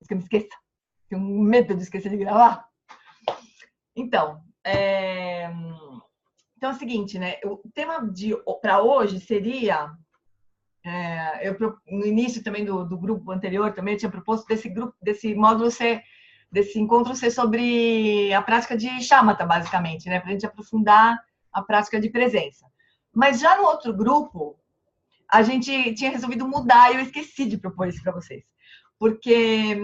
que eu me esqueça. Tenho medo de esquecer de gravar. Então, então é o seguinte, né? O tema para hoje seria... no início também do grupo anterior, também eu tinha proposto desse módulo desse encontro ser sobre a prática de shamatha, basicamente, né? Para a gente aprofundar a prática de presença. Mas já no outro grupo, a gente tinha resolvido mudar e eu esqueci de propor isso para vocês. Porque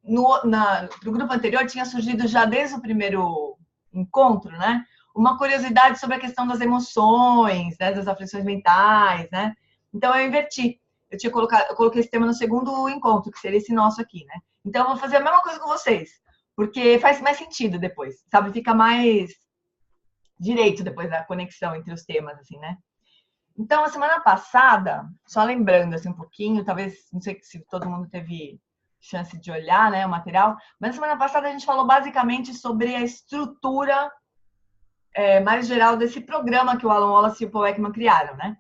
no grupo anterior tinha surgido já desde o primeiro encontro, né? Uma curiosidade sobre a questão das emoções, né? Das aflições mentais, né? Então eu inverti. Eu coloquei esse tema no segundo encontro, que seria esse nosso aqui, né? Então eu vou fazer a mesma coisa com vocês, porque faz mais sentido depois, sabe? Fica mais direito depois da conexão entre os temas, assim, né? Então, a semana passada, só lembrando assim um pouquinho, talvez, não sei se todo mundo teve chance de olhar, né, o material, mas na semana passada a gente falou basicamente sobre a estrutura mais geral desse programa que o Alan Wallace e o Paul Ekman criaram, né?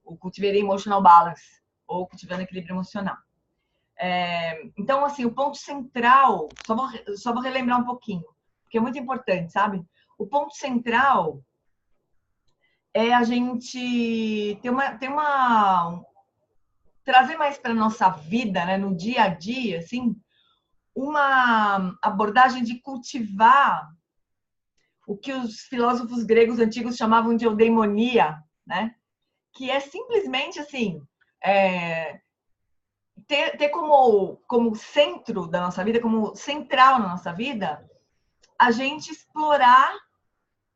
O Cultivating Emotional Balance, ou Cultivando Equilíbrio Emocional. Então, assim, o ponto central, só vou relembrar um pouquinho, porque é muito importante, sabe? O ponto central é a gente trazer mais para nossa vida, né, no dia a dia, assim, uma abordagem de cultivar o que os filósofos gregos antigos chamavam de eudeimonia, né? Que é simplesmente assim, ter como centro da nossa vida, como central na nossa vida, a gente explorar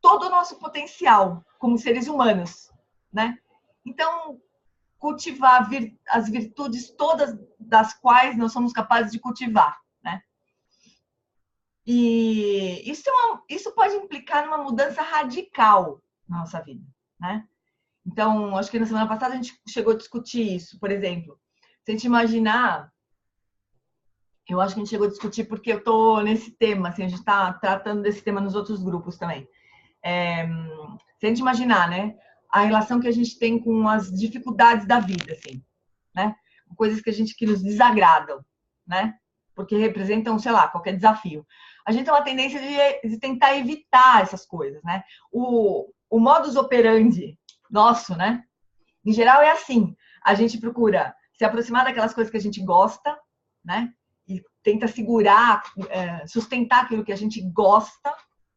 todo o nosso potencial como seres humanos, né? Então, cultivar as virtudes todas das quais nós somos capazes de cultivar, né? E isso pode implicar numa mudança radical na nossa vida, né? Então, acho que na semana passada a gente chegou a discutir isso, por exemplo. Se a gente imaginar, eu acho que a gente chegou a discutir porque eu estou nesse tema, assim, a gente está tratando desse tema nos outros grupos também. Se a gente imaginar, né, a relação que a gente tem com as dificuldades da vida, assim, né? Coisas que nos desagradam, né? Porque representam, sei lá, qualquer desafio. A gente tem uma tendência de tentar evitar essas coisas, né? O modus operandi nosso, né? Em geral é assim, a gente procura se aproximar daquelas coisas que a gente gosta, né? E tenta segurar, sustentar aquilo que a gente gosta,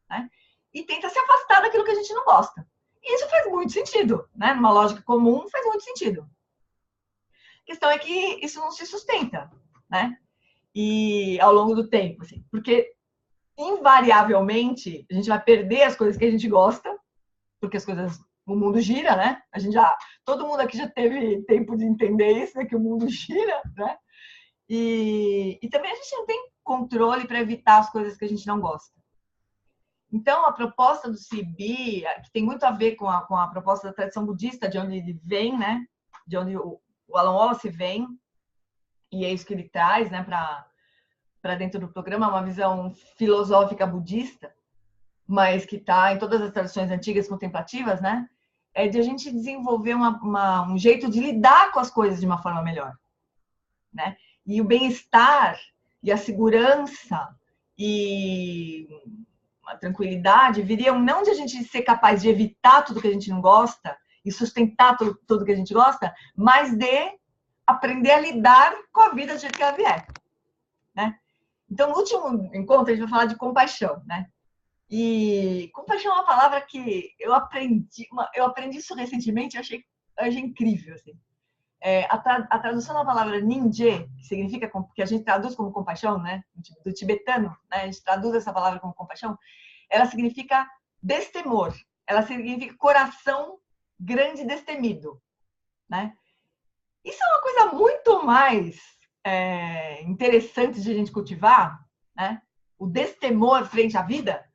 né? E tenta se afastar daquilo que a gente não gosta. E isso faz muito sentido, né? Numa lógica comum, faz muito sentido. A questão é que isso não se sustenta, né? E ao longo do tempo, assim, porque invariavelmente a gente vai perder as coisas que a gente gosta, porque o mundo gira, né? Todo mundo aqui já teve tempo de entender isso, né? Que o mundo gira, né? E também a gente não tem controle para evitar as coisas que a gente não gosta. Então, a proposta do CB, que tem muito a ver com a proposta da tradição budista, de onde ele vem, né? De onde o Alan Wallace vem, e é isso que ele traz, né, para dentro do programa, uma visão filosófica budista, mas que está em todas as tradições antigas contemplativas, né? É de a gente desenvolver um jeito de lidar com as coisas de uma forma melhor, né? E o bem-estar e a segurança e a tranquilidade viriam não de a gente ser capaz de evitar tudo que a gente não gosta e sustentar tudo que a gente gosta, mas de aprender a lidar com a vida do jeito que ela vier, né? Então, no último encontro, a gente vai falar de compaixão, né? E compaixão é uma palavra que eu aprendi isso recentemente e achei incrível, assim. A tradução da palavra ninje, que significa, que a gente traduz como compaixão, né? Do tibetano, né? A gente traduz essa palavra como compaixão. Ela significa destemor. Ela significa coração grande e destemido, né? Isso é uma coisa muito mais interessante de a gente cultivar, né? O destemor frente à vida,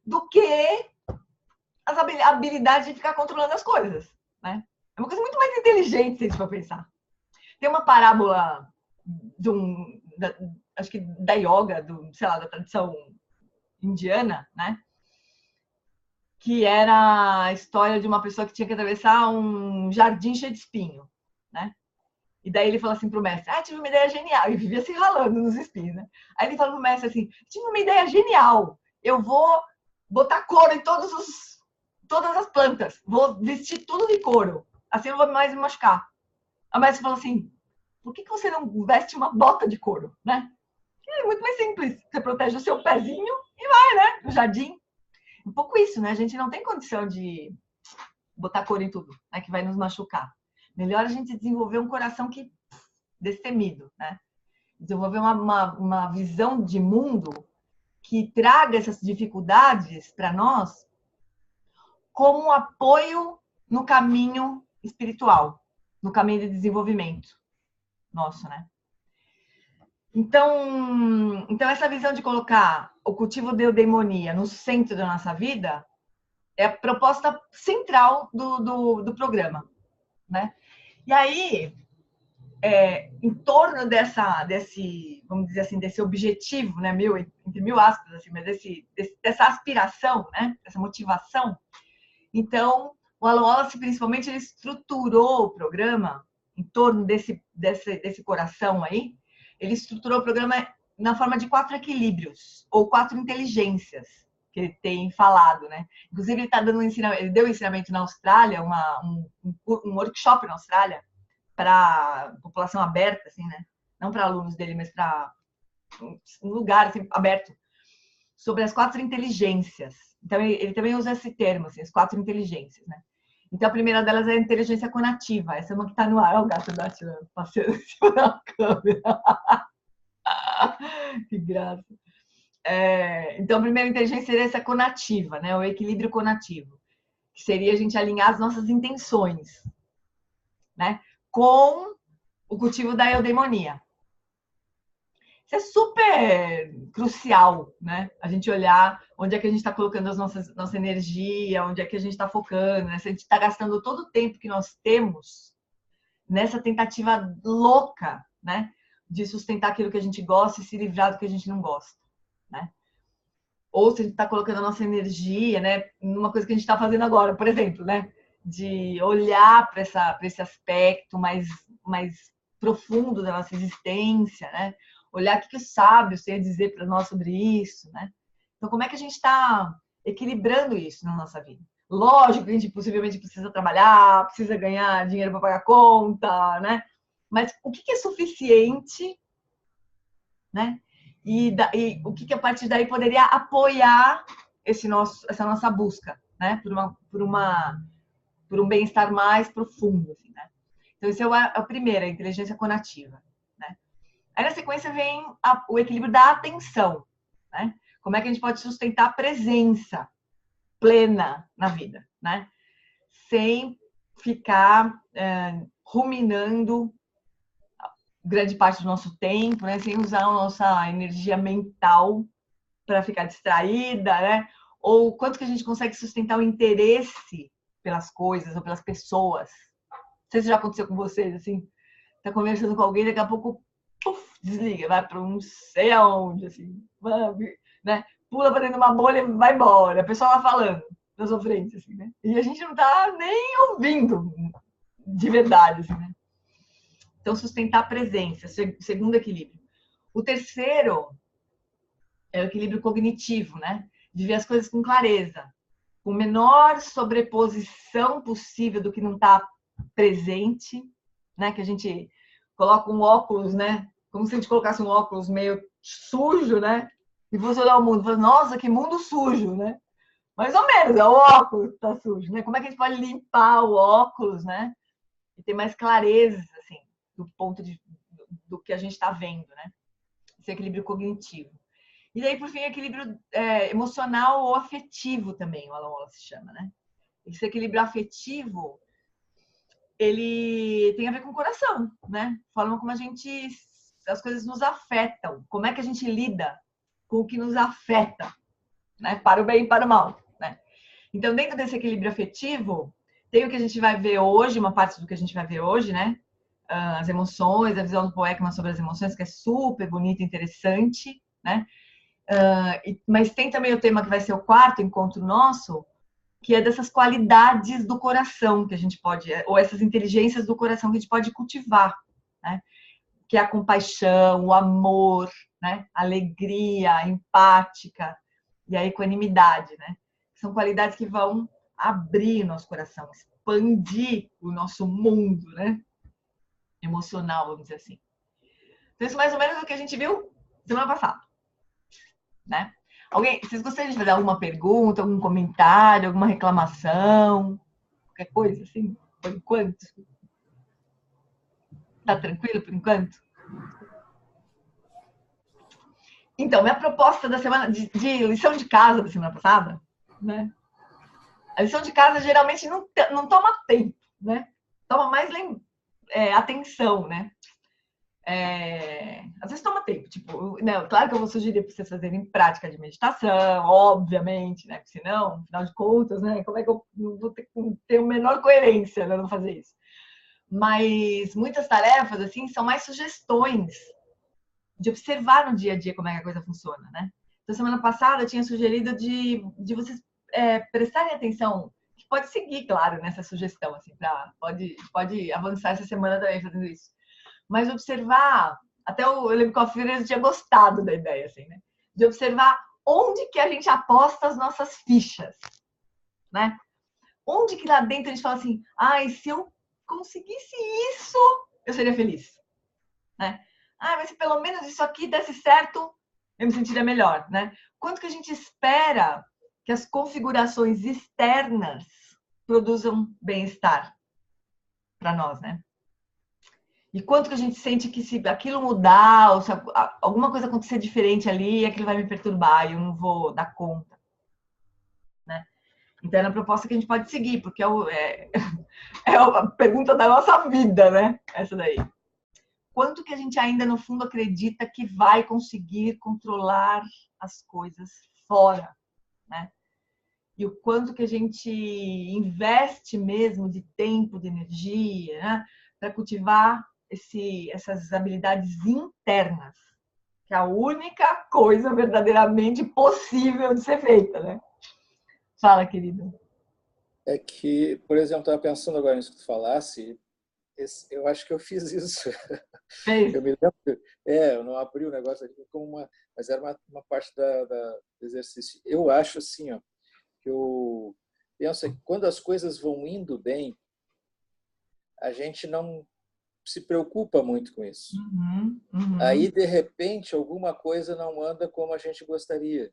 do que a habilidade de ficar controlando as coisas, né? É uma coisa muito mais inteligente, se a gente for pensar. Tem uma parábola acho que da yoga, sei lá, da tradição indiana, né? Que era a história de uma pessoa que tinha que atravessar um jardim cheio de espinho, né? E daí ele falou assim pro mestre, tive uma ideia genial. E vivia se ralando nos espinhos, né? Aí ele falou pro mestre assim, tive uma ideia genial. Eu vou botar couro em todas as plantas. Vou vestir tudo de couro. Assim eu não vou mais me machucar. A mestre falou assim, por que você não veste uma bota de couro, né? É muito mais simples. Você protege o seu pezinho e vai, né? No jardim. Um pouco isso, né? A gente não tem condição de botar couro em tudo, né? Que vai nos machucar. Melhor a gente desenvolver um coração que destemido, né? Desenvolver uma visão de mundo que traga essas dificuldades para nós como um apoio no caminho espiritual, no caminho de desenvolvimento nosso, né? Então essa visão de colocar o cultivo da eudeimonia no centro da nossa vida é a proposta central do programa, né? E aí, em torno desse, vamos dizer assim, desse objetivo, né, entre mil aspas, assim, mas dessa aspiração, né, dessa motivação, então, o Alan Wallace, principalmente, ele estruturou o programa em torno desse coração aí, ele estruturou o programa na forma de 4 equilíbrios, ou 4 inteligências, que ele tem falado, né? Inclusive, ele tá dando ele deu um ensinamento na Austrália, um workshop na Austrália, para população aberta, assim, né? Não para alunos dele, mas para um lugar assim, aberto, sobre as 4 inteligências. Então, ele também usa esse termo, assim, as 4 inteligências, né? Então, a primeira delas é a inteligência conativa. Essa é uma que está no ar. Olha o gato da Tia passeando em cima da câmera. Que graça. Então, a primeira inteligência seria essa conativa, né? O equilíbrio conativo. Que seria a gente alinhar as nossas intenções, né? Com o cultivo da eudeimonia. Isso é super crucial, né? A gente olhar onde é que a gente está colocando nossa energia, onde é que a gente está focando, né? Se a gente está gastando todo o tempo que nós temos nessa tentativa louca, né? De sustentar aquilo que a gente gosta e se livrar do que a gente não gosta, né? Ou se a gente está colocando a nossa energia, né? Numa coisa que a gente está fazendo agora, por exemplo, né? De olhar para esse aspecto mais profundo da nossa existência, né? Olhar o que os sábios têm a dizer para nós sobre isso, né? Então, como é que a gente está equilibrando isso na nossa vida? Lógico que a gente possivelmente precisa trabalhar, precisa ganhar dinheiro para pagar conta, né? Mas o que é suficiente, né? E o que a partir daí poderia apoiar essa nossa busca, né? Por um bem-estar mais profundo, assim, né? Então, esse é o primeiro, a inteligência conativa, né? Aí, na sequência, vem o equilíbrio da atenção, né? Como é que a gente pode sustentar a presença plena na vida, né? Sem ficar ruminando grande parte do nosso tempo, né? Sem usar a nossa energia mental para ficar distraída, né? Ou quanto que a gente consegue sustentar o interesse pelas coisas ou pelas pessoas. Não sei se já aconteceu com vocês, assim, tá conversando com alguém, daqui a pouco, puf, desliga, vai para não sei aonde, assim, né? Pula para dentro de uma bolha e vai embora. A pessoa lá falando na sua frente, assim, né? E a gente não tá nem ouvindo de verdade, assim, né? Então, sustentar a presença, segundo equilíbrio. O terceiro é o equilíbrio cognitivo, né? De ver as coisas com clareza, com menor sobreposição possível do que não está presente, né? Que a gente coloca um óculos, né? Como se a gente colocasse um óculos meio sujo, né? E você olhar o mundo e falar, nossa, que mundo sujo, né? Mais ou menos, é o óculos que tá sujo, né? Como é que a gente pode limpar o óculos, né? E ter mais clareza, assim, do ponto do que a gente está vendo, né? Esse equilíbrio cognitivo. E daí, por fim, equilíbrio emocional ou afetivo também, o Alan Wallace chama, né? Esse equilíbrio afetivo, ele tem a ver com o coração, né? Forma como as coisas nos afetam, como é que a gente lida com o que nos afeta, né? Para o bem e para o mal, né? Então, dentro desse equilíbrio afetivo, tem o que a gente vai ver hoje, uma parte do que a gente vai ver hoje, né? As emoções, a visão do Poekman sobre as emoções, que é super bonita e interessante, né? Mas tem também o tema que vai ser o quarto encontro nosso, que é dessas qualidades do coração que a gente pode, ou essas inteligências do coração que a gente pode cultivar, né? Que é a compaixão, o amor, né? A alegria, a empática e a equanimidade, né? São qualidades que vão abrir nosso coração, expandir o nosso mundo, né? Emocional, vamos dizer assim. Então, isso mais ou menos é o que a gente viu semana passada, né? Vocês gostariam de fazer alguma pergunta, algum comentário, alguma reclamação, qualquer coisa assim, por enquanto? Tá tranquilo por enquanto? Então, minha proposta da semana de lição de casa da semana passada, né? A lição de casa geralmente não toma tempo, né? Toma mais atenção, né? Às vezes toma tempo, tipo, não, claro que eu vou sugerir para vocês fazerem prática de meditação, obviamente, né? Porque senão, afinal de contas, né? Como é que eu vou ter a menor coerência, né, não fazer isso? Mas muitas tarefas, assim, são mais sugestões de observar no dia a dia como é que a coisa funciona, né? Então, semana passada eu tinha sugerido de vocês prestarem atenção, que pode seguir, claro, nessa sugestão, assim, pode avançar essa semana também fazendo isso. Mas observar, até eu lembro que o Alfredo tinha gostado da ideia, assim, né? De observar onde que a gente aposta as nossas fichas, né? Onde que lá dentro a gente fala assim, ai, se eu conseguisse isso, eu seria feliz, né? Ah, mas se pelo menos isso aqui desse certo, eu me sentiria melhor, né? Quanto que a gente espera que as configurações externas produzam bem-estar para nós, né? E quanto que a gente sente que se aquilo mudar, ou se alguma coisa acontecer diferente ali, aquilo vai me perturbar e eu não vou dar conta, né? Então é uma proposta que a gente pode seguir, porque é a pergunta da nossa vida, né? Essa daí. Quanto que a gente ainda, no fundo, acredita que vai conseguir controlar as coisas fora, né? E o quanto que a gente investe mesmo de tempo, de energia, né? Para cultivar essas habilidades internas, que é a única coisa verdadeiramente possível de ser feita, né? Fala, querido. É que, por exemplo, estava pensando agora nisso que tu falasse, eu acho que eu fiz isso. Fez? Eu me lembro, eu não abri o negócio aqui como mas era uma parte do exercício. Eu acho assim, ó, que eu penso que quando as coisas vão indo bem, a gente não se preocupa muito com isso. Uhum, uhum. Aí, de repente, alguma coisa não anda como a gente gostaria.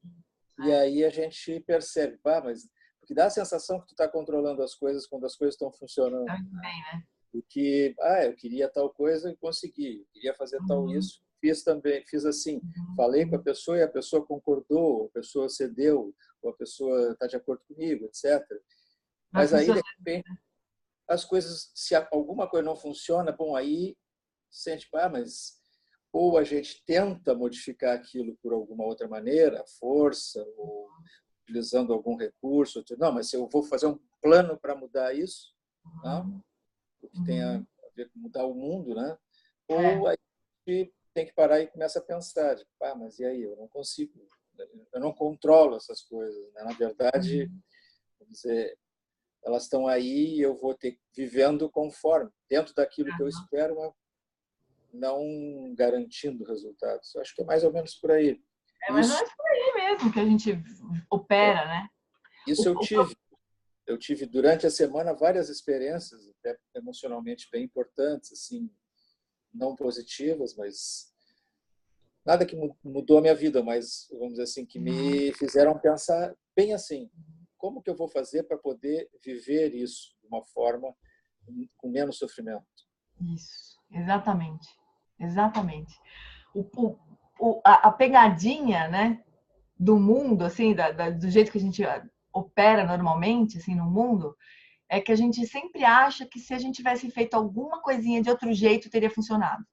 E aí a gente percebe, mas porque dá a sensação que tu está controlando as coisas quando as coisas estão funcionando. Bem, né? E que, eu queria tal coisa e consegui, eu queria fazer tal Uhum, isso, fiz também, fiz assim, falei com a uhum. pessoa e a pessoa concordou, a pessoa cedeu, ou a pessoa está de acordo comigo, etc. Vai Mas aí, funcionar. de repente, as coisas, se alguma coisa não funciona, bom, aí sente, mas ou a gente tenta modificar aquilo por alguma outra maneira, força, ou utilizando algum recurso, não, mas se eu vou fazer um plano para mudar isso, não? O que tem a Uhum. ver com mudar o mundo, né? É. Ou a gente tem que parar e começa a pensar, mas e aí, eu não consigo, eu não controlo essas coisas, né? Na verdade, Uhum. vamos dizer, elas estão aí e eu vou ter vivendo conforme, dentro daquilo que eu Uhum. espero, mas não garantindo resultados. Eu acho que é mais ou menos por aí. Mas não Isso, é por aí mesmo que a gente opera, né? isso eu tive. Eu tive durante a semana várias experiências até emocionalmente bem importantes, assim, não positivas, mas nada que mudou a minha vida, mas vamos dizer assim que Uhum. me fizeram pensar bem assim, como que eu vou fazer para poder viver isso de uma forma com menos sofrimento? Isso, exatamente. Exatamente. A pegadinha, né, do mundo, assim, do jeito que a gente opera normalmente, assim, no mundo, é que a gente sempre acha que se a gente tivesse feito alguma coisinha de outro jeito, teria funcionado,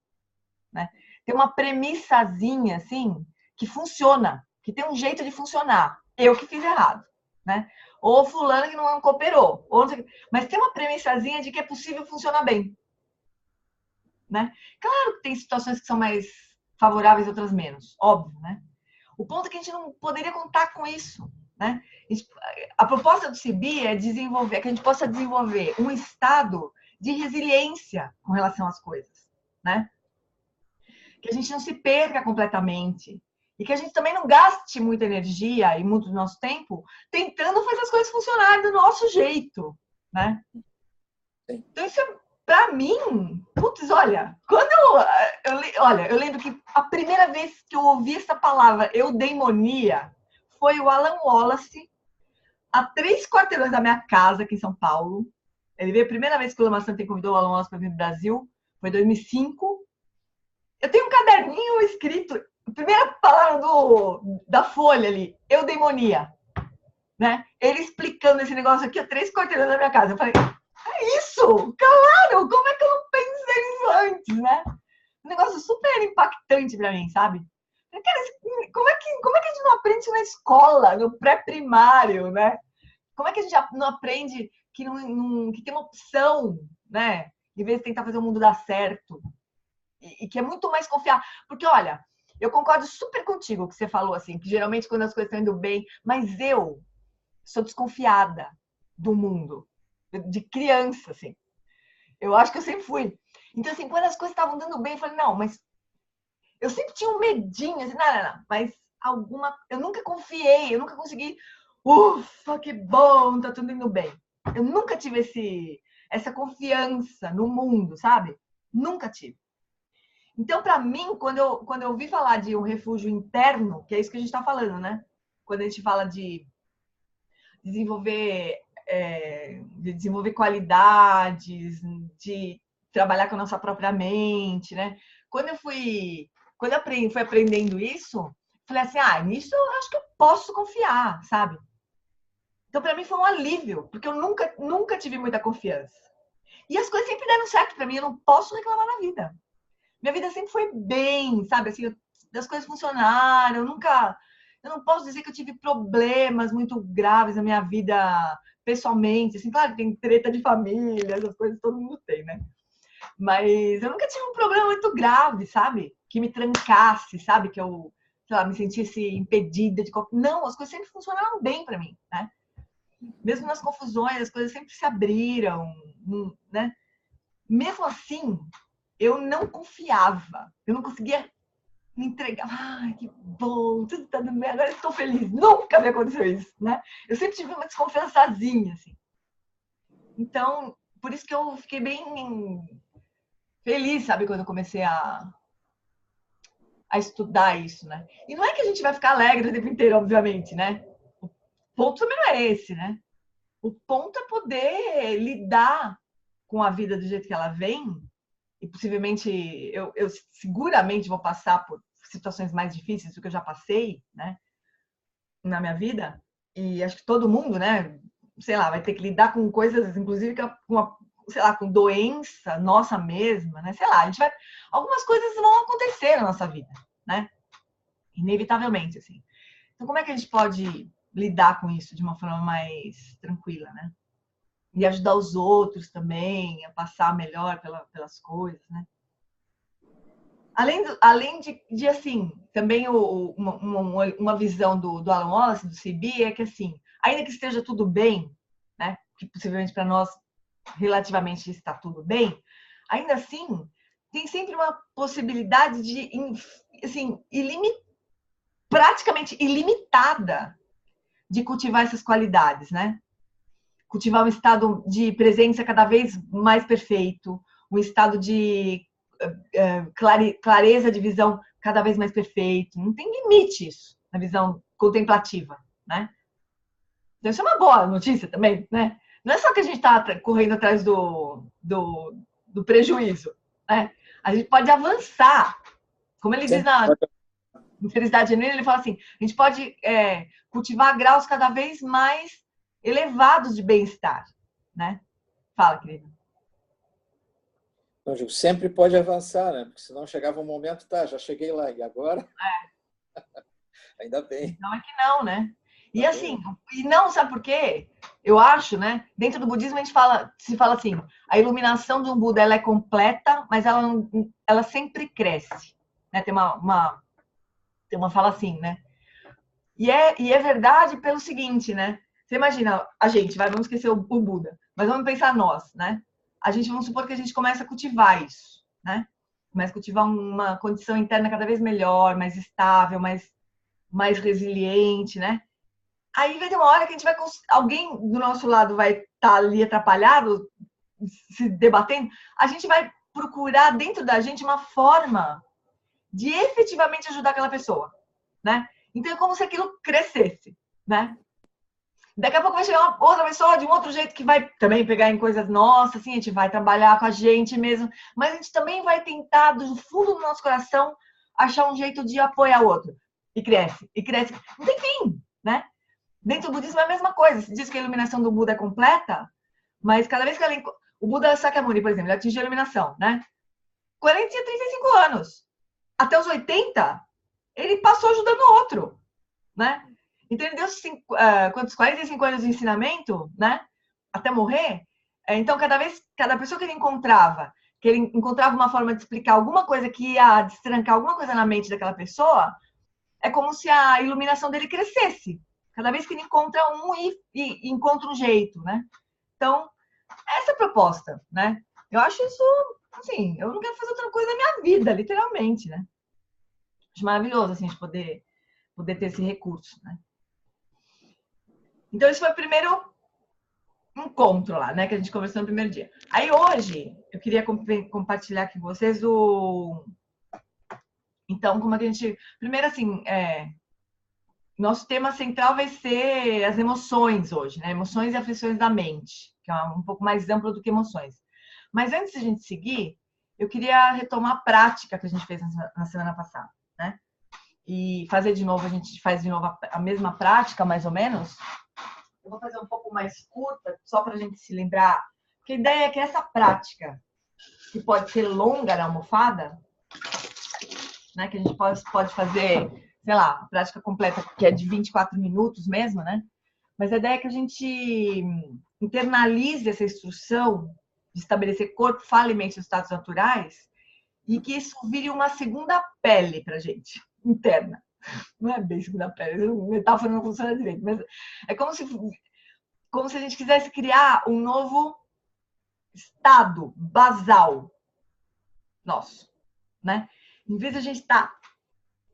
né? Tem uma premissazinha, assim, que funciona, que tem um jeito de funcionar. Eu que fiz errado, né? Ou fulano que não cooperou. Mas tem uma premissazinha de que é possível funcionar bem, né? Claro que tem situações que são mais favoráveis, outras menos, óbvio, né? O ponto é que a gente não poderia contar com isso, né? A proposta do CIBI é desenvolver, que a gente possa desenvolver um estado de resiliência com relação às coisas, né? Que a gente não se perca completamente. E que a gente também não gaste muita energia e muito do nosso tempo tentando fazer as coisas funcionarem do nosso jeito, né? Então, isso é, pra mim, putz, olha, quando eu lembro que a primeira vez que eu ouvi essa palavra eudemonia foi o Alan Wallace, a 3 quarteirões da minha casa, aqui em São Paulo. Ele veio a primeira vez que o Lama Santen convidou o Alan Wallace para vir no Brasil, foi em 2005. Eu tenho um caderninho escrito, a primeira palavra da folha ali, eudemonia, né? Ele explicando esse negócio aqui a 3 quarteirões da minha casa. Eu falei, é isso! Claro! Como é que eu não pensei nisso antes, né? Um negócio super impactante para mim, sabe? Cara, como é que a gente não aprende isso na escola, no pré-primário, né? Como é que a gente não aprende que tem uma opção, né? Em vez de tentar fazer o mundo dar certo. E que é muito mais confiar. Porque, olha, eu concordo super contigo que você falou, assim, que geralmente quando as coisas estão indo bem, mas eu sou desconfiada do mundo, de criança, assim. Eu acho que eu sempre fui. Então, assim, quando as coisas estavam dando bem, eu falei, não, mas eu sempre tinha um medinho, assim, não, mas eu nunca confiei, eu nunca consegui, ufa, que bom, tá tudo indo bem. Eu nunca tive essa confiança no mundo, sabe? Nunca tive. Então, para mim, quando eu ouvi falar de um refúgio interno, que é isso que a gente está falando, né? Quando a gente fala de desenvolver qualidades, de trabalhar com a nossa própria mente, né? Quando eu fui aprendendo isso, falei assim, nisso eu acho que eu posso confiar, sabe? Então, para mim foi um alívio, porque eu nunca tive muita confiança. E as coisas sempre deram certo para mim, eu não posso reclamar na vida. Minha vida sempre foi bem, sabe? Assim, as coisas funcionaram, eu não posso dizer que eu tive problemas muito graves na minha vida pessoalmente, assim, claro que tem treta de família, essas coisas todo mundo tem, né? Mas eu nunca tive um problema muito grave, sabe? Que me trancasse, sabe? Que eu, sei lá, me sentisse impedida de qualquer... Não, as coisas sempre funcionaram bem para mim, né? Mesmo nas confusões, as coisas sempre se abriram, né? Mesmo assim, eu não confiava, eu não conseguia me entregar. Ai, que bom, tudo tá dando bem, agora eu estou feliz. Nunca me aconteceu isso, né? Eu sempre tive uma desconfiançazinha, assim. Então, por isso que eu fiquei bem feliz, sabe, quando eu comecei a estudar isso, né? E não é que a gente vai ficar alegre o tempo inteiro, obviamente, né? O ponto também não é esse, né? O ponto é poder lidar com a vida do jeito que ela vem, e possivelmente eu seguramente vou passar por situações mais difíceis do que eu já passei, né, na minha vida, e acho que todo mundo, né, sei lá, vai ter que lidar com coisas, inclusive sei lá, com doença nossa mesma, né, sei lá, algumas coisas vão acontecer na nossa vida, né, inevitavelmente, assim. Então, como é que a gente pode lidar com isso de uma forma mais tranquila, né? E ajudar os outros também a passar melhor pelas coisas, né? Além de assim, também uma visão do Alan Wallace, do CB, é que assim, ainda que esteja tudo bem, né? Que possivelmente para nós relativamente está tudo bem, ainda assim tem sempre uma possibilidade de, assim, praticamente ilimitada de cultivar essas qualidades, né? Cultivar um estado de presença cada vez mais perfeito, um estado de clareza de visão cada vez mais perfeito. Não tem limite isso na visão contemplativa, né? Então isso é uma boa notícia também, né? Não é só que a gente está correndo atrás do prejuízo, né? A gente pode avançar. Como ele diz na Felicidade Genuína, ele fala assim, a gente pode cultivar graus cada vez mais elevados de bem-estar, né? Fala, querida. Não, digo, sempre pode avançar, né? Porque senão chegava um momento, tá, já cheguei lá, e agora? Ainda bem. Não é que não, né? E assim, e não, sabe por quê? Eu acho, né? Dentro do budismo a gente se fala assim, a iluminação de um Buda ela é completa, mas ela sempre cresce, né? Tem uma fala assim, né? E é verdade pelo seguinte, né? Você imagina, a gente, vamos esquecer o Buda, mas vamos pensar nós, né? Vamos supor que a gente começa a cultivar isso, né? começa a cultivar uma condição interna cada vez melhor, mais estável, mais resiliente, né? Aí vai ter uma hora que a gente vai... Alguém do nosso lado vai estar ali atrapalhado, se debatendo. A gente vai procurar dentro da gente uma forma de efetivamente ajudar aquela pessoa, né? Então é como se aquilo crescesse, né? Daqui a pouco vai chegar uma outra pessoa de um outro jeito que vai também pegar em coisas nossas, assim, a gente vai trabalhar com a gente mesmo, mas a gente também vai tentar, do fundo do nosso coração, achar um jeito de apoiar o outro. E cresce, e cresce. Não tem fim, né? Dentro do budismo é a mesma coisa. Se diz que a iluminação do Buda é completa, mas cada vez que ela... O Buda Sakyamuni, por exemplo, ele atingiu a iluminação, né? Quando ele tinha 35 anos. Até os 80, ele passou ajudando o outro, né? Então, ele deu 45 anos de ensinamento, né? Até morrer. Então, cada pessoa que ele encontrava uma forma de explicar alguma coisa que ia destrancar alguma coisa na mente daquela pessoa, é como se a iluminação dele crescesse. Cada vez que ele encontra um e encontra um jeito, né? Então, essa é a proposta, né? Eu acho isso, assim, eu não quero fazer outra coisa na minha vida, literalmente, né? Acho maravilhoso, assim, de poder ter esse recurso, né? Então, esse foi o primeiro encontro lá, né? Que a gente conversou no primeiro dia. Aí, hoje, eu queria compartilhar com vocês Então, como é que a gente... Primeiro, assim, nosso tema central vai ser as emoções hoje, né? Emoções e aflições da mente, que é um pouco mais amplo do que emoções. Mas antes de a gente seguir, eu queria retomar a prática que a gente fez na semana passada, né? E fazer de novo, a gente faz de novo a mesma prática, mais ou menos. Eu vou fazer um pouco mais curta, só para a gente se lembrar. Porque a ideia é que essa prática, que pode ser longa na almofada, né? Que a gente pode fazer, sei lá, a prática completa, que é de 24 minutos mesmo, né? Mas a ideia é que a gente internalize essa instrução de estabelecer corpo, fala e mente nos estados naturais e que isso vire uma segunda pele pra gente, interna. Não é bem segunda pele, a metáfora não funciona direito, mas é como se a gente quisesse criar um novo estado basal nosso, né? Em vez de a gente estar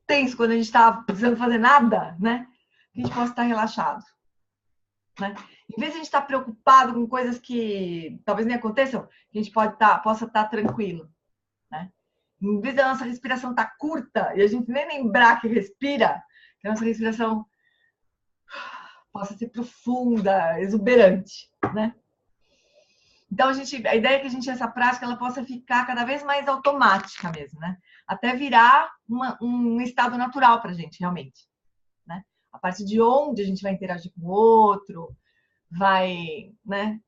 tenso quando a gente está precisando fazer nada, né? Que a gente possa estar relaxado, né? Em vez de a gente estar preocupado com coisas que talvez nem aconteçam, que a gente possa estar tranquilo, né? Em vez da nossa respiração estar curta e a gente nem lembrar que respira, que a nossa respiração possa ser profunda, exuberante, né? Então, a ideia é que essa prática ela possa ficar cada vez mais automática mesmo, né? Até virar um estado natural para a gente, realmente, né? A partir de onde a gente vai interagir com o outro, vai, né,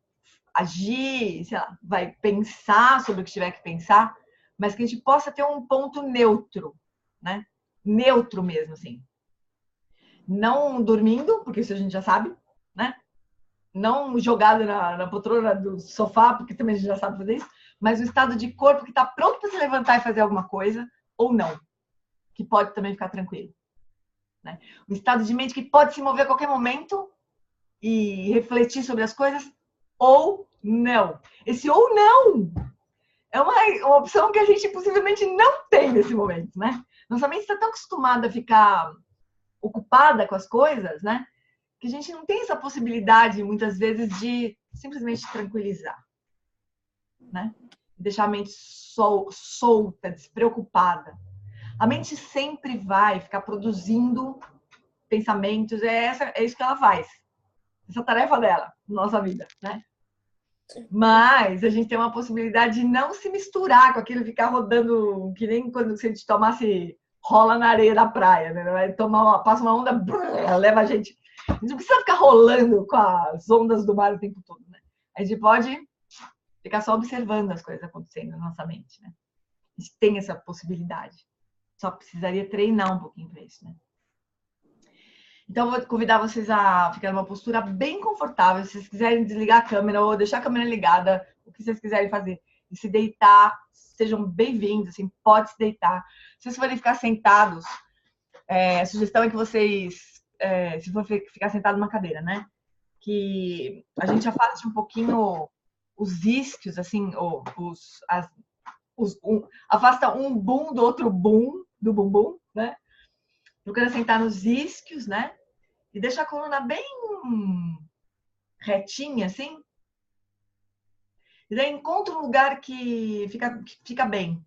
agir, sei lá, vai pensar sobre o que tiver que pensar, mas que a gente possa ter um ponto neutro, né? Neutro mesmo, assim. Não dormindo, porque isso a gente já sabe, né? Não jogado na poltrona do sofá, porque também a gente já sabe fazer isso, mas o estado de corpo que está pronto para se levantar e fazer alguma coisa, ou não, que pode também ficar tranquilo, né? O estado de mente que pode se mover a qualquer momento e refletir sobre as coisas, ou não. Esse ou não é uma opção que a gente possivelmente não tem nesse momento, né? Nossa mente está tão acostumada a ficar ocupada com as coisas, né? Que a gente não tem essa possibilidade, muitas vezes, de simplesmente tranquilizar, né? Deixar a mente solta, despreocupada. A mente sempre vai ficar produzindo pensamentos, é isso que ela faz. Essa tarefa dela, na nossa vida, né? Sim. Mas a gente tem uma possibilidade de não se misturar com aquilo, ficar rodando, que nem quando a gente tomasse rola na areia da praia, né? Vai passa uma onda, leva a gente. A gente não precisa ficar rolando com as ondas do mar o tempo todo, né? A gente pode ficar só observando as coisas acontecendo na nossa mente, né? A gente tem essa possibilidade. Só precisaria treinar um pouquinho para isso, né? Então, eu vou convidar vocês a ficar numa postura bem confortável. Se vocês quiserem desligar a câmera ou deixar a câmera ligada, o que vocês quiserem fazer. E se deitar, sejam bem-vindos, assim, pode se deitar. Se vocês forem ficar sentados, a sugestão é que vocês, se for ficar sentado numa cadeira, né? Que a gente afaste um pouquinho os isquios, assim, afasta um boom do outro boom, do bumbum, né? Procura sentar nos isquios, né? E deixa a coluna bem retinha, assim. E daí encontra um lugar que fica bem.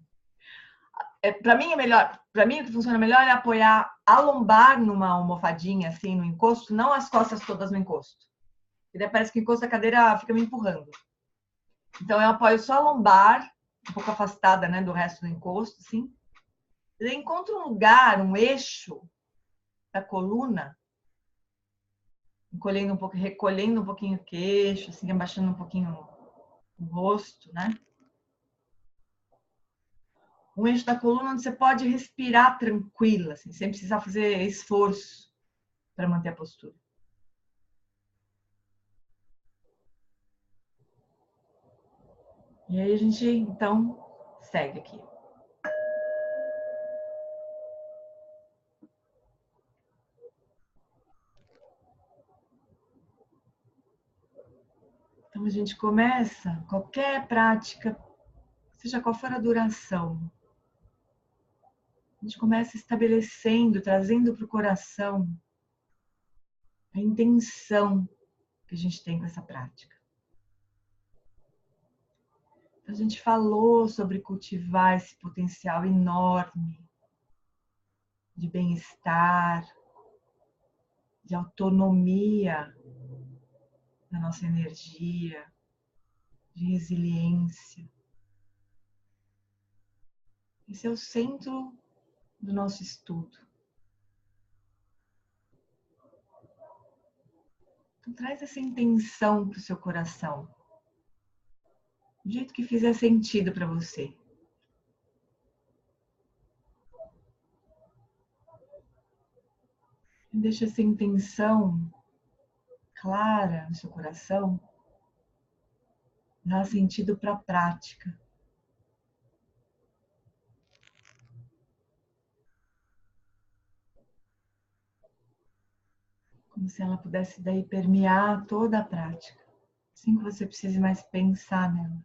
Para mim é melhor, para mim o que funciona melhor é apoiar a lombar numa almofadinha, assim, no encosto, não as costas todas no encosto. E daí parece que o encosto da cadeira fica me empurrando. Então eu apoio só a lombar, um pouco afastada, né, do resto do encosto, assim. E daí encontra um lugar, um eixo da coluna, encolhendo um pouco, recolhendo um pouquinho o queixo, assim, abaixando um pouquinho o rosto, né? Um eixo da coluna onde você pode respirar tranquila, assim, sem precisar fazer esforço para manter a postura. E aí a gente, então, segue aqui. Então a gente começa qualquer prática, seja qual for a duração. A gente começa estabelecendo, trazendo para o coração a intenção que a gente tem com essa prática. A gente falou sobre cultivar esse potencial enorme de bem-estar, de autonomia da nossa energia, de resiliência. Esse é o centro do nosso estudo. Então, traz essa intenção para o seu coração, do jeito que fizer sentido para você. E deixa essa intenção clara no seu coração, dar sentido para a prática. Como se ela pudesse daí permear toda a prática, sem que você precise mais pensar nela.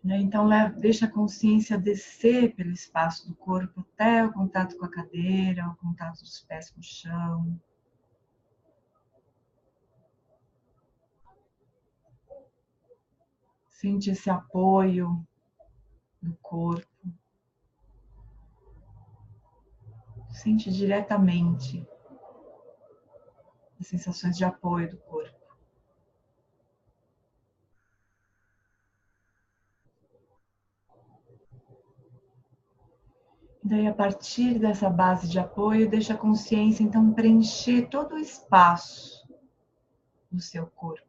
Então, deixa a consciência descer pelo espaço do corpo até o contato com a cadeira, o contato dos pés com o chão. Sente esse apoio no corpo. Sente diretamente as sensações de apoio do corpo. E daí, a partir dessa base de apoio, deixa a consciência, então, preencher todo o espaço do seu corpo.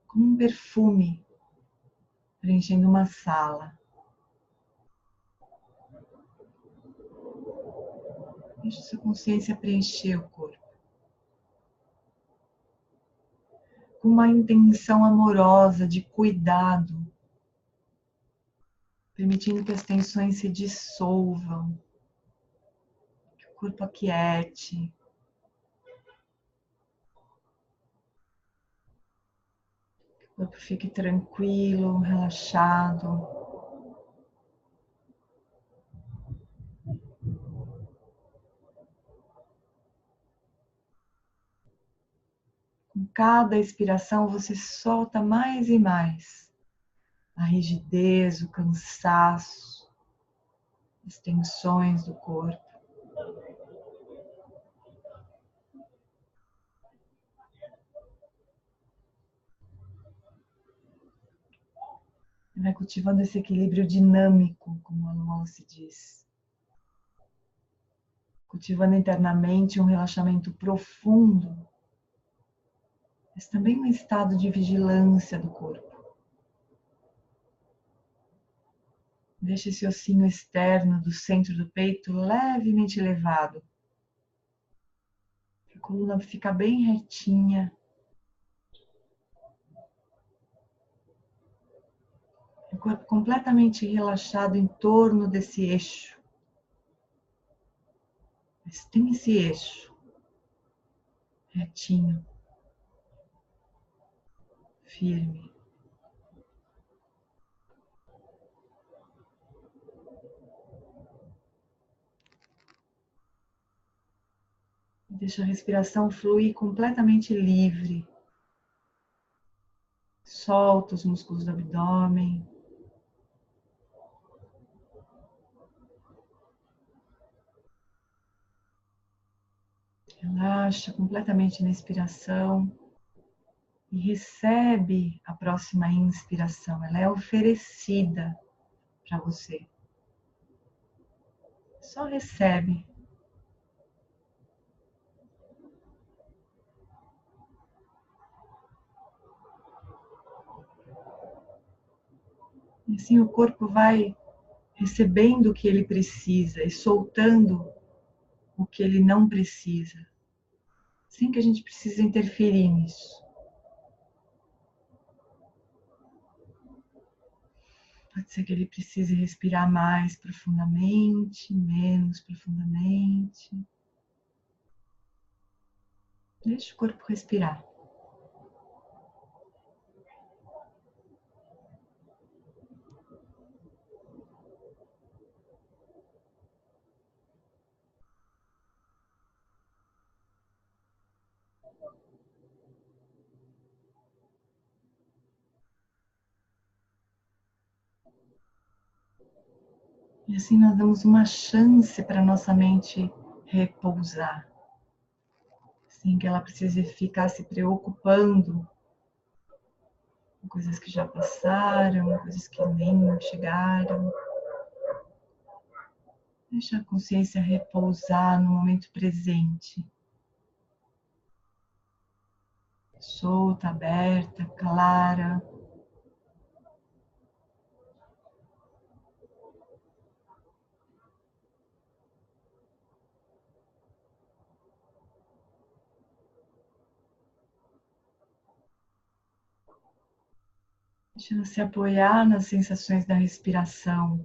Como um perfume preenchendo uma sala. Deixa a sua consciência preencher o corpo. Com uma intenção amorosa de cuidado, permitindo que as tensões se dissolvam, que o corpo aquiete, que o corpo fique tranquilo, relaxado. Com cada expiração você solta mais e mais a rigidez, o cansaço, as tensões do corpo. Vai cultivando esse equilíbrio dinâmico, como a Luan se diz. Cultivando internamente um relaxamento profundo, mas também um estado de vigilância do corpo. Deixa esse ossinho externo do centro do peito levemente elevado. A coluna fica bem retinha. corpo completamente relaxado em torno desse eixo. Mas tem esse eixo retinho, firme. Deixa a respiração fluir completamente livre. Solta os músculos do abdômen. Relaxa completamente na expiração e recebe a próxima inspiração. Ela é oferecida para você. Só recebe. E assim o corpo vai recebendo o que ele precisa e soltando o que ele não precisa, sem que a gente precise interferir nisso. Pode ser que ele precise respirar mais profundamente, menos profundamente. Deixa o corpo respirar. E assim nós damos uma chance para nossa mente repousar, sem que ela precise ficar se preocupando com coisas que já passaram, coisas que nem chegaram. Deixa a consciência repousar no momento presente. Solta, aberta, clara. Deixa ela se apoiar nas sensações da respiração.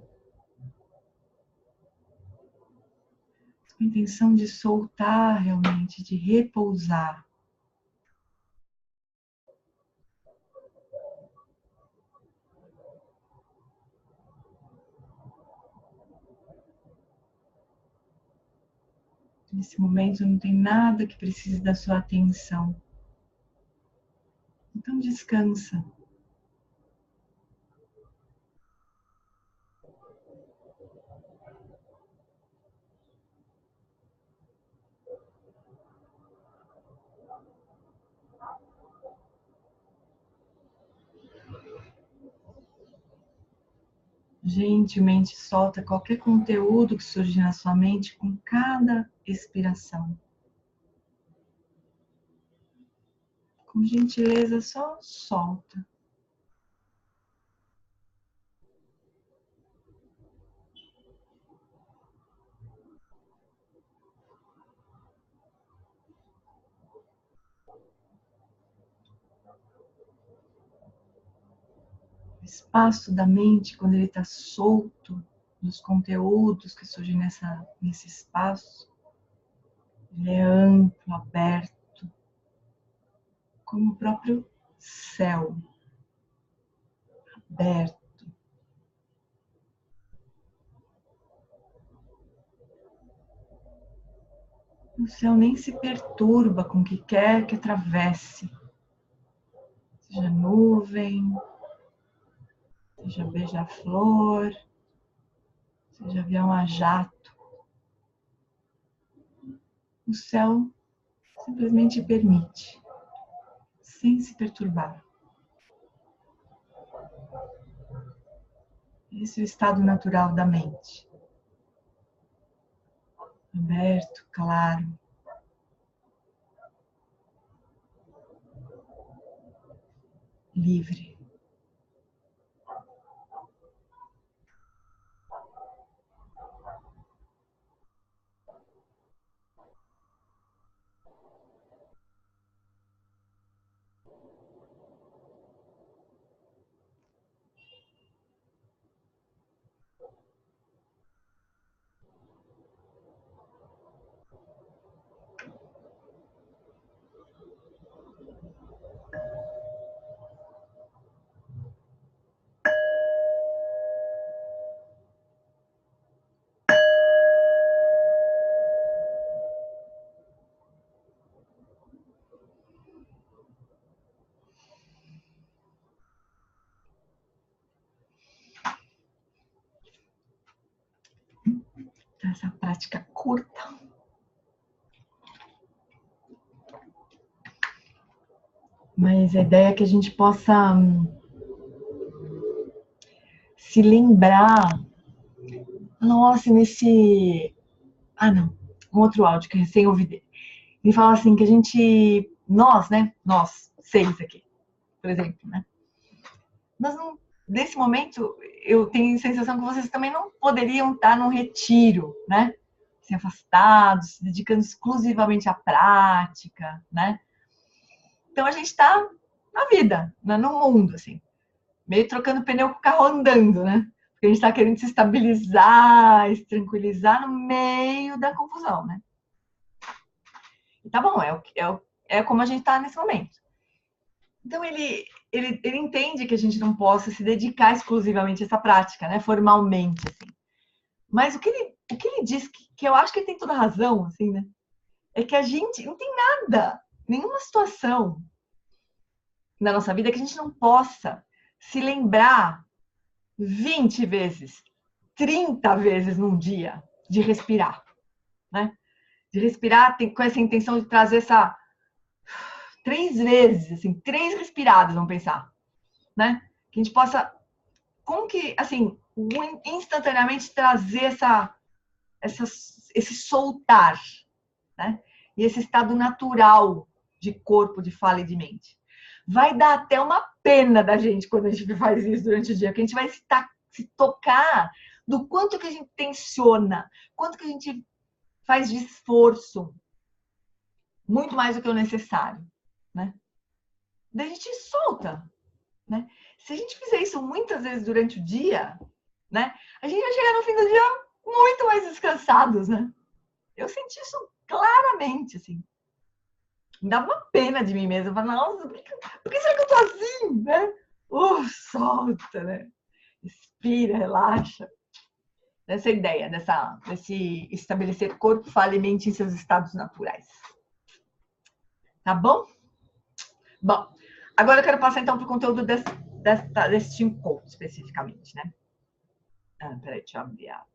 Com a intenção de soltar realmente, de repousar. Nesse momento não tem nada que precise da sua atenção. Então descansa. Gentilmente solta qualquer conteúdo que surge na sua mente com cada expiração. Com gentileza, só solta. O espaço da mente, quando ele está solto dos conteúdos que surgem nesse espaço, ele é amplo, aberto, como o próprio céu, aberto. O céu nem se perturba com o que quer que atravesse, seja nuvem, seja beija-flor, seja avião a jato. O céu simplesmente permite, sem se perturbar. Esse é o estado natural da mente. Aberto, claro. Livre. essa prática curta. Mas a ideia é que a gente possa se lembrar. Nossa, nesse... Ah, não. Um outro áudio que recém ouvi dele. Ele fala assim que a gente... Nós, né? Nós, 6 aqui, por exemplo, né? Nós não... Nesse momento, eu tenho a sensação que vocês também não poderiam estar num retiro, né? Assim, afastados, se dedicando exclusivamente à prática, né? Então, a gente está na vida, né? No mundo, assim. Meio trocando pneu com o carro andando, né? Porque a gente está querendo se estabilizar, se tranquilizar no meio da confusão, né? E tá bom, é como a gente está nesse momento. Então, ele entende que a gente não possa se dedicar exclusivamente a essa prática, né? Formalmente, assim. Mas o que ele diz, que eu acho que ele tem toda a razão, assim, né? É que a gente não tem nada, nenhuma situação na nossa vida que a gente não possa se lembrar 20 vezes, 30 vezes num dia de respirar, né? De respirar com essa intenção de trazer essa 3 vezes, assim, 3 respiradas, vamos pensar, né? Que a gente possa, como que, assim, instantaneamente trazer esse soltar, né? E esse estado natural de corpo, de fala e de mente. Vai dar até uma pena da gente quando a gente faz isso durante o dia, que a gente vai se tocar do quanto que a gente tensiona, quanto que a gente faz de esforço, muito mais do que o necessário, né? Daí a gente solta, né? Se a gente fizer isso muitas vezes durante o dia, né? A gente vai chegar no fim do dia muito mais descansados, né? Eu senti isso claramente, assim. Me dá uma pena de mim mesma. Eu falo, nossa, por que será que eu tô assim, né? Solta, né? Respira, relaxa. Essa ideia, desse estabelecer corpo, fala e mente em seus estados naturais. Tá bom? Bom, agora eu quero passar então para o conteúdo deste encontro, especificamente, né? Peraí, deixa eu abrir a...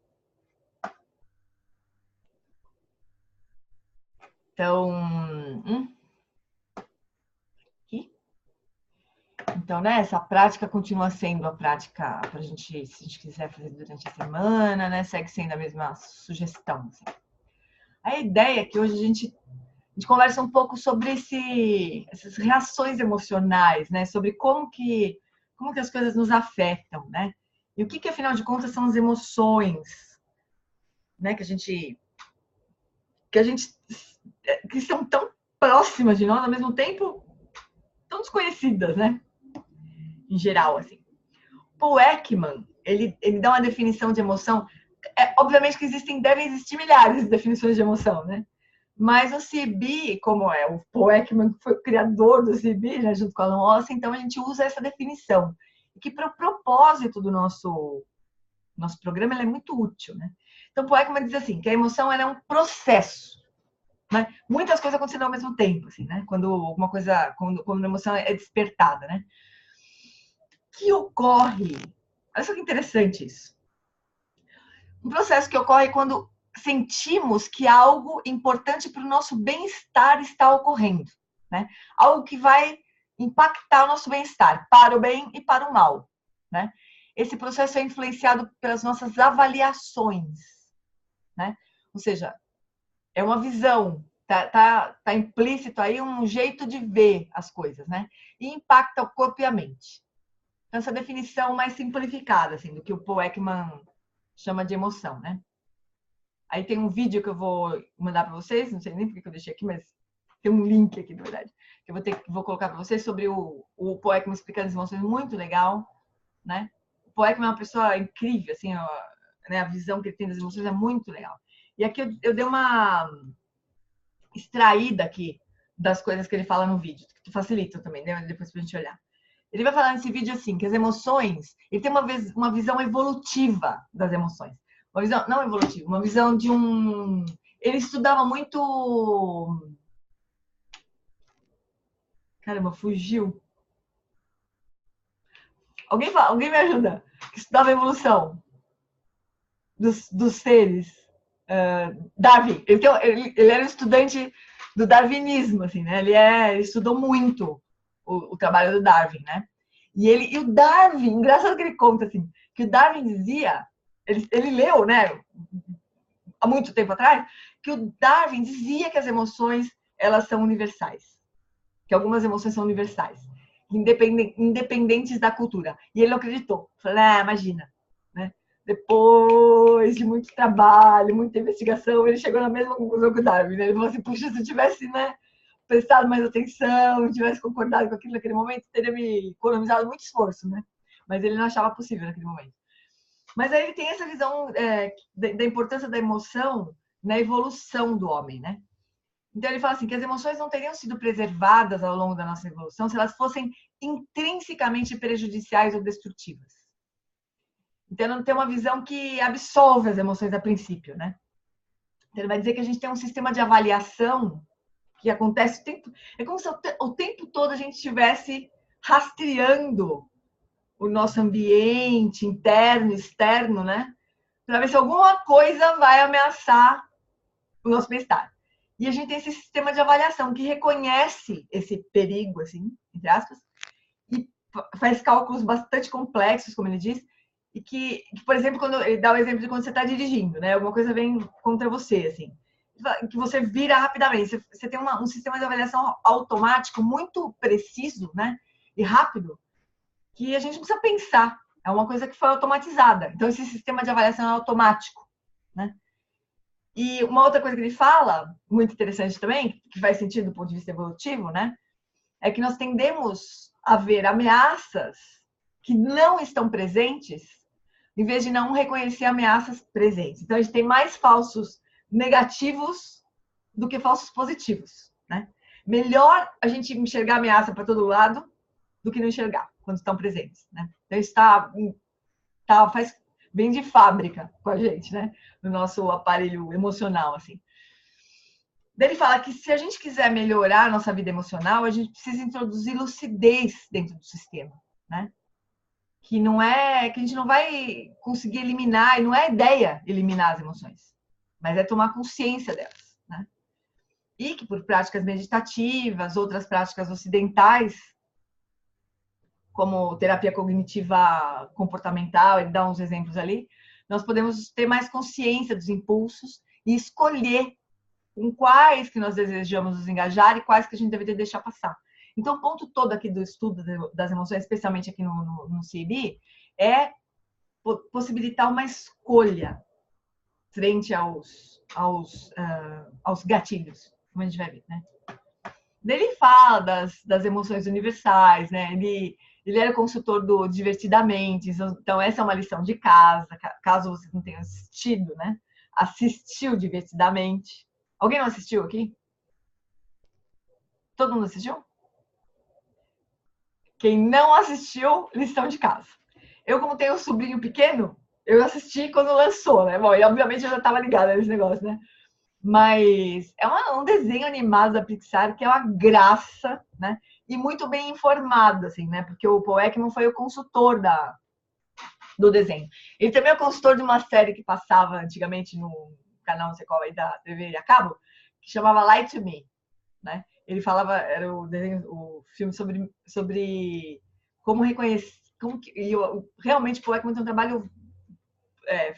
Então, aqui. Então, né, essa prática continua sendo a prática para a gente, se a gente quiser fazer durante a semana, né, segue sendo a mesma sugestão. Assim. A ideia é que hoje a gente conversa um pouco sobre essas reações emocionais, né, sobre como que as coisas nos afetam, né, e o que afinal de contas são as emoções, né, que são tão próximas de nós, ao mesmo tempo tão desconhecidas, né? Em geral, assim. Paul Ekman, ele dá uma definição de emoção. Obviamente que devem existir milhares de definições de emoção, né? Mas o CB, como é o Paul Ekman, que foi o criador do CB, né, junto com a Alan Watts, então a gente usa essa definição. E que para o propósito do nosso programa ela é muito útil, né? Então, Paul Ekman diz assim, que a emoção ela é um processo. Né? Muitas coisas acontecendo ao mesmo tempo, assim, né? Quando a emoção é despertada, né? Que ocorre, olha só que interessante isso. Um processo que ocorre quando sentimos que algo importante para o nosso bem-estar está ocorrendo, né? Algo que vai impactar o nosso bem-estar, para o bem e para o mal, né? Esse processo é influenciado pelas nossas avaliações, né? Ou seja, é uma visão, tá implícito aí um jeito de ver as coisas, né? E impacta o corpo e a mente. Então, essa definição mais simplificada, assim, do que o Paul Ekman chama de emoção, né? Aí tem um vídeo que eu vou mandar para vocês, não sei nem porque eu deixei aqui, mas tem um link aqui, na verdade, que eu vou colocar para vocês sobre o Paul Ekman explicando as emoções, muito legal, né? O Paul Ekman é uma pessoa incrível, assim, né? A visão que ele tem das emoções é muito legal. E aqui eu dei uma extraída aqui das coisas que ele fala no vídeo, que facilita também, né? Depois pra gente olhar. Ele vai falar nesse vídeo assim, que as emoções, ele tem uma visão evolutiva das emoções. Uma visão, não evolutiva, uma visão de um... Ele estudava muito... Caramba, fugiu. Alguém me ajuda? Que estudava a evolução dos seres. Darwin, ele era um estudante do darwinismo, assim, né? Ele estudou muito o trabalho do Darwin, né? E o Darwin, engraçado que ele conta assim, que o Darwin dizia, ele leu, né, há muito tempo atrás, que o Darwin dizia que as emoções elas são universais, que algumas emoções são universais, independentes da cultura. E ele não acreditou. Falei, imagina, né? Depois de muito trabalho, muita investigação, ele chegou na mesma conclusão que o Darwin. Né? Ele falou assim, puxa, se eu tivesse, né, prestado mais atenção, tivesse concordado com aquilo naquele momento, teria me economizado muito esforço, né? Mas ele não achava possível naquele momento. Mas aí ele tem essa visão da importância da emoção na evolução do homem, né? Então ele fala assim que as emoções não teriam sido preservadas ao longo da nossa evolução se elas fossem intrinsecamente prejudiciais ou destrutivas. Então não tem uma visão que absolve as emoções a princípio, né? Então ele vai dizer que a gente tem um sistema de avaliação que acontece o tempo, é como se o tempo todo a gente estivesse rastreando o nosso ambiente interno, externo, né? Para ver se alguma coisa vai ameaçar o nosso bem-estar. E a gente tem esse sistema de avaliação que reconhece esse perigo, assim, entre aspas, e faz cálculos bastante complexos, como ele diz, e que por exemplo, quando ele dá o exemplo de quando você está dirigindo, né? Alguma coisa vem contra você, assim, que você vira rapidamente. Você tem um sistema de avaliação automático muito preciso, né? E rápido, que a gente não precisa pensar. É uma coisa que foi automatizada. Então, esse sistema de avaliação é automático, né? E uma outra coisa que ele fala, muito interessante também, que faz sentido do ponto de vista evolutivo, né? É que nós tendemos a ver ameaças que não estão presentes, em vez de não reconhecer ameaças presentes. Então, a gente tem mais falsos negativos do que falsos positivos, né? Melhor a gente enxergar ameaça para todo lado do que não enxergar quando estão presentes, né? Então, isso faz bem de fábrica com a gente, né? No nosso aparelho emocional, assim. Ele fala que se a gente quiser melhorar a nossa vida emocional, a gente precisa introduzir lucidez dentro do sistema, né? Que não é, que a gente não vai conseguir eliminar, e não é a ideia eliminar as emoções, mas é tomar consciência delas, né? E que por práticas meditativas, outras práticas ocidentais, como terapia cognitiva comportamental, ele dá uns exemplos ali, nós podemos ter mais consciência dos impulsos e escolher com quais que nós desejamos nos engajar e quais que a gente deveria deixar passar. Então, o ponto todo aqui do estudo das emoções, especialmente aqui no CIB, é possibilitar uma escolha frente aos gatilhos, como a gente vai ver, né? Ele fala das emoções universais, né? Ele era consultor do Divertidamente, então essa é uma lição de casa, caso você não tenha assistido, né? Assistiu Divertidamente. Alguém não assistiu aqui? Todo mundo assistiu? Quem não assistiu, lição de casa. Eu, como tenho um sobrinho pequeno, eu assisti quando lançou, né? Bom, e obviamente eu já estava ligada nesse negócio, né? Mas é um desenho animado da Pixar que é uma graça, né? E muito bem informado, assim, né? Porque o Paul Ekman foi o consultor do desenho. Ele também é o consultor de uma série que passava antigamente no canal, não sei qual aí, da TV a cabo, que chamava Lie to Me, né? Ele falava, era o filme sobre como reconhecer, realmente o Paul Ekman tem um trabalho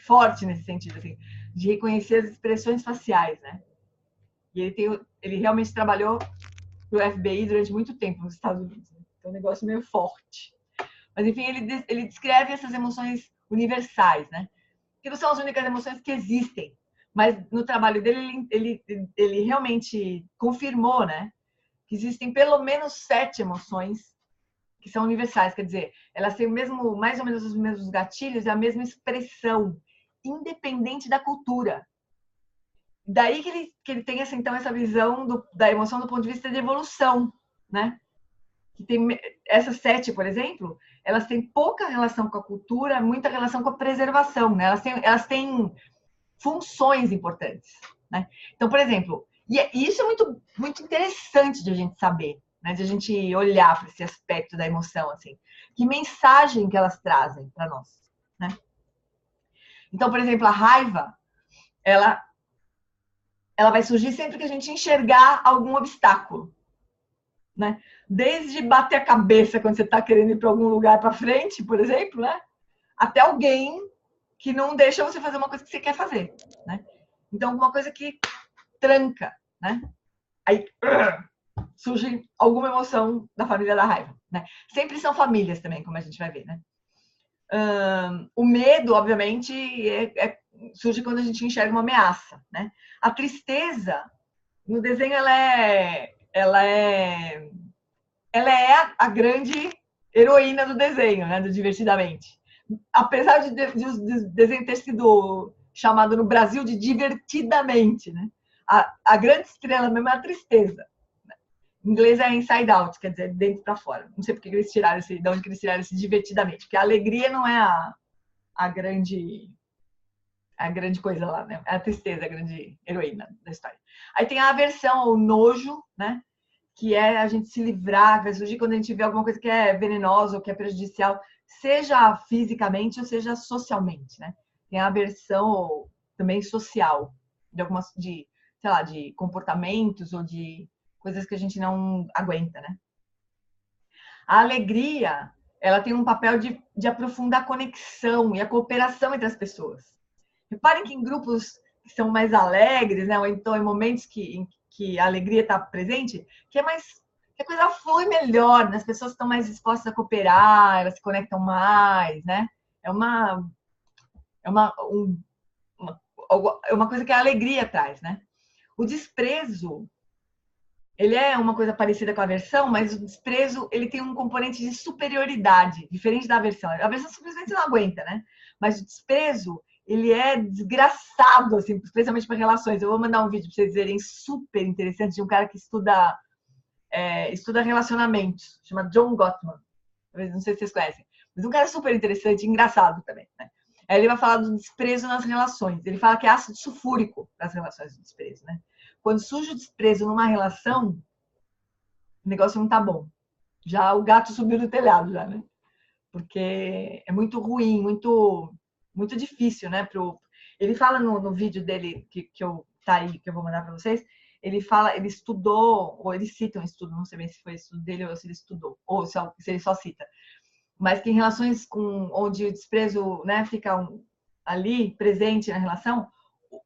forte nesse sentido, assim, de reconhecer as expressões faciais, né? E ele realmente trabalhou para o FBI durante muito tempo nos Estados Unidos. Né? Então, é um negócio meio forte. Mas, enfim, ele descreve essas emoções universais, né? Que não são as únicas emoções que existem. Mas, no trabalho dele, ele realmente confirmou, né? Que existem pelo menos 7 emoções que são universais. Quer dizer, elas têm mais ou menos os mesmos gatilhos e a mesma expressão, independente da cultura. Daí que ele tem essa visão da emoção do ponto de vista de evolução, né? Que tem essas 7, por exemplo, elas têm pouca relação com a cultura, muita relação com a preservação, né? Elas têm funções importantes, né? Então, por exemplo, e isso é muito, muito interessante de a gente saber, né? De a gente olhar para esse aspecto da emoção, assim, que mensagem que elas trazem para nós, né? Então, por exemplo, a raiva, ela ela vai surgir sempre que a gente enxergar algum obstáculo, né? Desde bater a cabeça quando você está querendo ir para algum lugar para frente, por exemplo, né? Até alguém que não deixa você fazer uma coisa que você quer fazer, né? Então, alguma coisa que tranca, né? Aí surge alguma emoção da família da raiva, né? Sempre são famílias também, como a gente vai ver, né? O medo, obviamente, surge quando a gente enxerga uma ameaça, né? A tristeza, no desenho, ela é a grande heroína do desenho, né? Do Divertidamente. Apesar de o desenho ter sido chamado no Brasil de Divertidamente, né? A grande estrela mesmo é a tristeza. Em inglês é inside out, quer dizer, dentro para fora. Não sei porque eles tiraram de onde eles tiraram esse divertidamente, porque a alegria não é a grande coisa lá, né? É a tristeza, a grande heroína da história. Aí tem a aversão, o nojo, né? Que é a gente se livrar, vai surgir quando a gente vê alguma coisa que é venenosa ou que é prejudicial, seja fisicamente ou seja socialmente, né? Tem a aversão também social, sei lá, de comportamentos ou de coisas que a gente não aguenta, né? A alegria, ela tem um papel de aprofundar a conexão e a cooperação entre as pessoas. Reparem que em grupos que são mais alegres, né? Ou então em momentos que a alegria está presente, que a coisa flui melhor, né? As pessoas estão mais dispostas a cooperar, elas se conectam mais, né? É uma coisa que a alegria traz, né? O desprezo, ele é uma coisa parecida com a aversão, mas o desprezo, ele tem um componente de superioridade, diferente da aversão. A aversão simplesmente não aguenta, né? Mas o desprezo, ele é desgraçado, assim, especialmente para relações. Eu vou mandar um vídeo para vocês verem, super interessante, de um cara que estuda relacionamentos, chama John Gottman. Não sei se vocês conhecem. Mas um cara super interessante, engraçado também, né? Aí ele vai falar do desprezo nas relações. Ele fala que é ácido sulfúrico nas relações do desprezo, né? Quando surge o desprezo numa relação, o negócio não tá bom. Já o gato subiu do telhado, já, né? Porque é muito ruim, muito difícil, né? Ele fala no vídeo dele, tá aí, que eu vou mandar para vocês, ele estudou, ou ele cita um estudo, não sei bem se foi estudo dele ou se ele estudou, ou se ele só cita, mas que em relações onde o desprezo, né, fica ali presente na relação,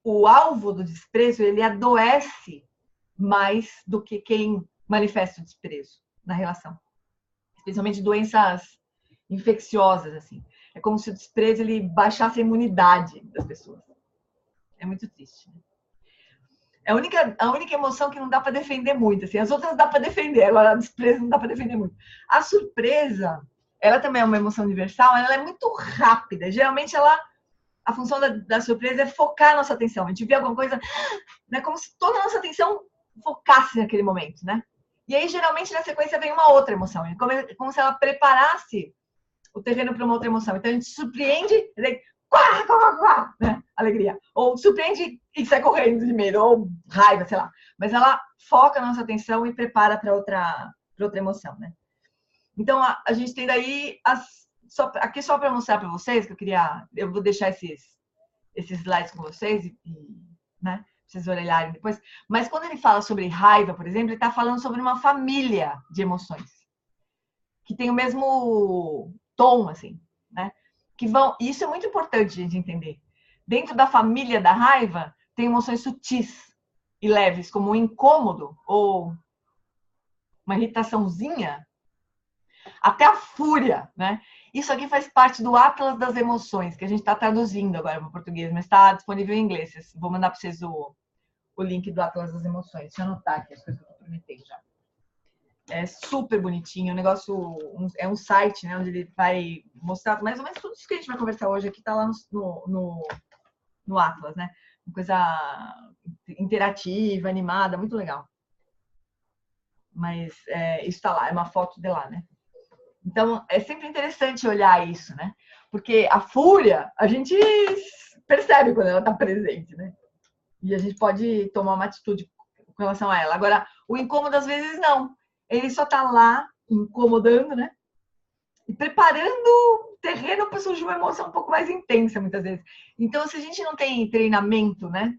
o alvo do desprezo, ele adoece mais do que quem manifesta o desprezo na relação. Especialmente doenças infecciosas, assim. É como se o desprezo ele baixasse a imunidade das pessoas. É muito triste. Né? É a única emoção que não dá para defender muito. Assim. As outras dá para defender, agora o desprezo não dá para defender muito. A surpresa, ela também é uma emoção universal, ela é muito rápida. Geralmente a função da surpresa é focar a nossa atenção. A gente vê alguma coisa, né, como se toda a nossa atenção focasse naquele momento, né? E aí, geralmente, na sequência vem uma outra emoção. É como se ela preparasse o terreno para uma outra emoção. Então, a gente surpreende, né? Alegria. Ou surpreende e sai correndo de medo, ou raiva, sei lá. Mas ela foca a nossa atenção e prepara para outra emoção, né? Então, a gente tem daí aqui só para mostrar para vocês, que eu vou deixar esses slides com vocês, né? Pra vocês olharem depois. Mas quando ele fala sobre raiva, por exemplo, ele está falando sobre uma família de emoções que tem o mesmo tom, assim, né? Isso é muito importante a gente entender. Dentro da família da raiva, tem emoções sutis e leves, como um incômodo ou uma irritaçãozinha, até a fúria, né? Isso aqui faz parte do Atlas das Emoções, que a gente está traduzindo agora para o português, mas está disponível em inglês. Vou mandar para vocês o link do Atlas das Emoções. Deixa eu anotar aqui as coisas que eu prometei já. É super bonitinho, o negócio é um site, né, onde ele vai mostrar mais ou menos tudo isso que a gente vai conversar hoje aqui, está lá no Atlas, né? Uma coisa interativa, animada, muito legal. Mas isso está lá, é uma foto de lá, né? Então, é sempre interessante olhar isso, né? Porque a fúria, a gente percebe quando ela está presente, né? E a gente pode tomar uma atitude com relação a ela. Agora, o incômodo, às vezes, não. Ele só está lá, incomodando, né? E preparando o terreno para surgir uma emoção um pouco mais intensa, muitas vezes. Então, se a gente não tem treinamento, né?